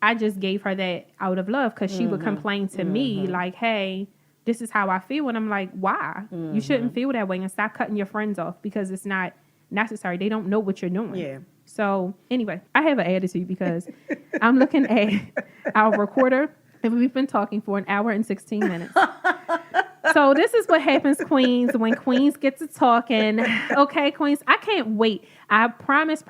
I just gave her that out of love, because she would complain to me like, hey, this is how I feel. And I'm like, why? You shouldn't feel that way, and stop cutting your friends off, because it's not necessary. They don't know what you're doing. So anyway, I have an attitude because I'm looking at our recorder, and we've been talking for 1 hour and 16 minutes. So this is what happens, Queens, when Queens get to talking. Okay, Queens, I can't wait. I promise.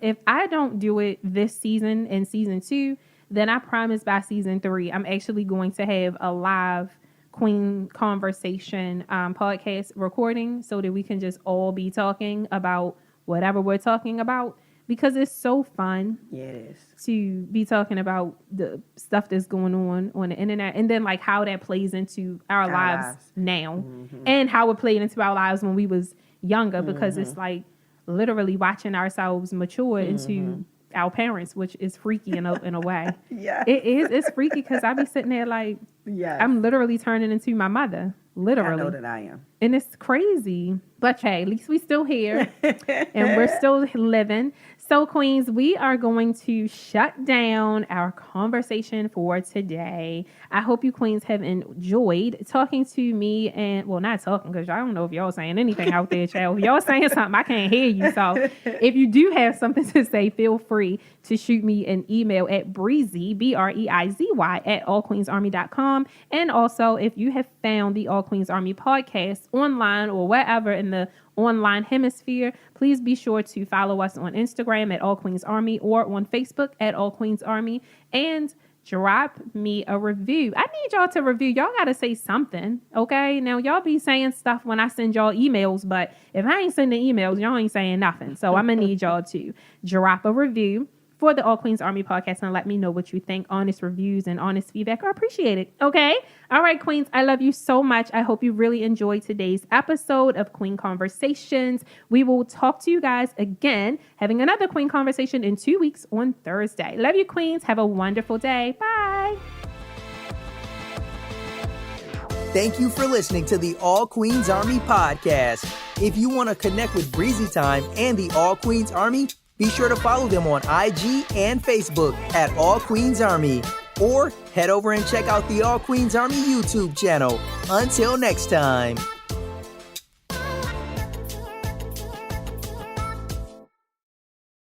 If I don't do it this season in season 2, then I promise by season 3, I'm actually going to have a live Queen conversation podcast recording, so that we can just all be talking about whatever we're talking about, because it's so fun. It is. To be talking about the stuff that's going on the internet, and then like how that plays into our lives now, and how it played into our lives when we was younger, because it's like literally watching ourselves mature into our parents, which is freaky in a way. It's freaky, because I be sitting there like, I'm literally turning into my mother. Literally. I know that I am. And it's crazy. But hey, at least we still here and we're still living. So Queens, we are going to shut down our conversation for today. I hope you Queens have enjoyed talking to me, and well, not talking, because I don't know if y'all saying anything out there, child. If y'all saying something, I can't hear you. So if you do have something to say, feel free to shoot me an email at Breizy, BREIZY, at allqueensarmy.com. And also, if you have found the All Queens Army podcast online or wherever in the online hemisphere, please be sure to follow us on Instagram at All Queens Army, or on Facebook at All Queens Army, and drop me a review. I need y'all to review. Y'all got to say something, okay? Now, y'all be saying stuff when I send y'all emails, but if I ain't sending emails, y'all ain't saying nothing. So I'm going to need y'all to drop a review for the All Queens Army podcast and let me know what you think. Honest reviews and honest feedback are appreciated. Okay? All right, Queens, I love you so much. I hope you really enjoyed today's episode of Queen Conversations. We will talk to you guys again, having another Queen Conversation in 2 weeks on Thursday. Love you, Queens. Have a wonderful day. Bye. Thank you for listening to the All Queens Army podcast. If you want to connect with Breizy Time and the All Queens Army, be sure to follow them on IG and Facebook at All Queens Army. Or head over and check out the All Queens Army YouTube channel. Until next time.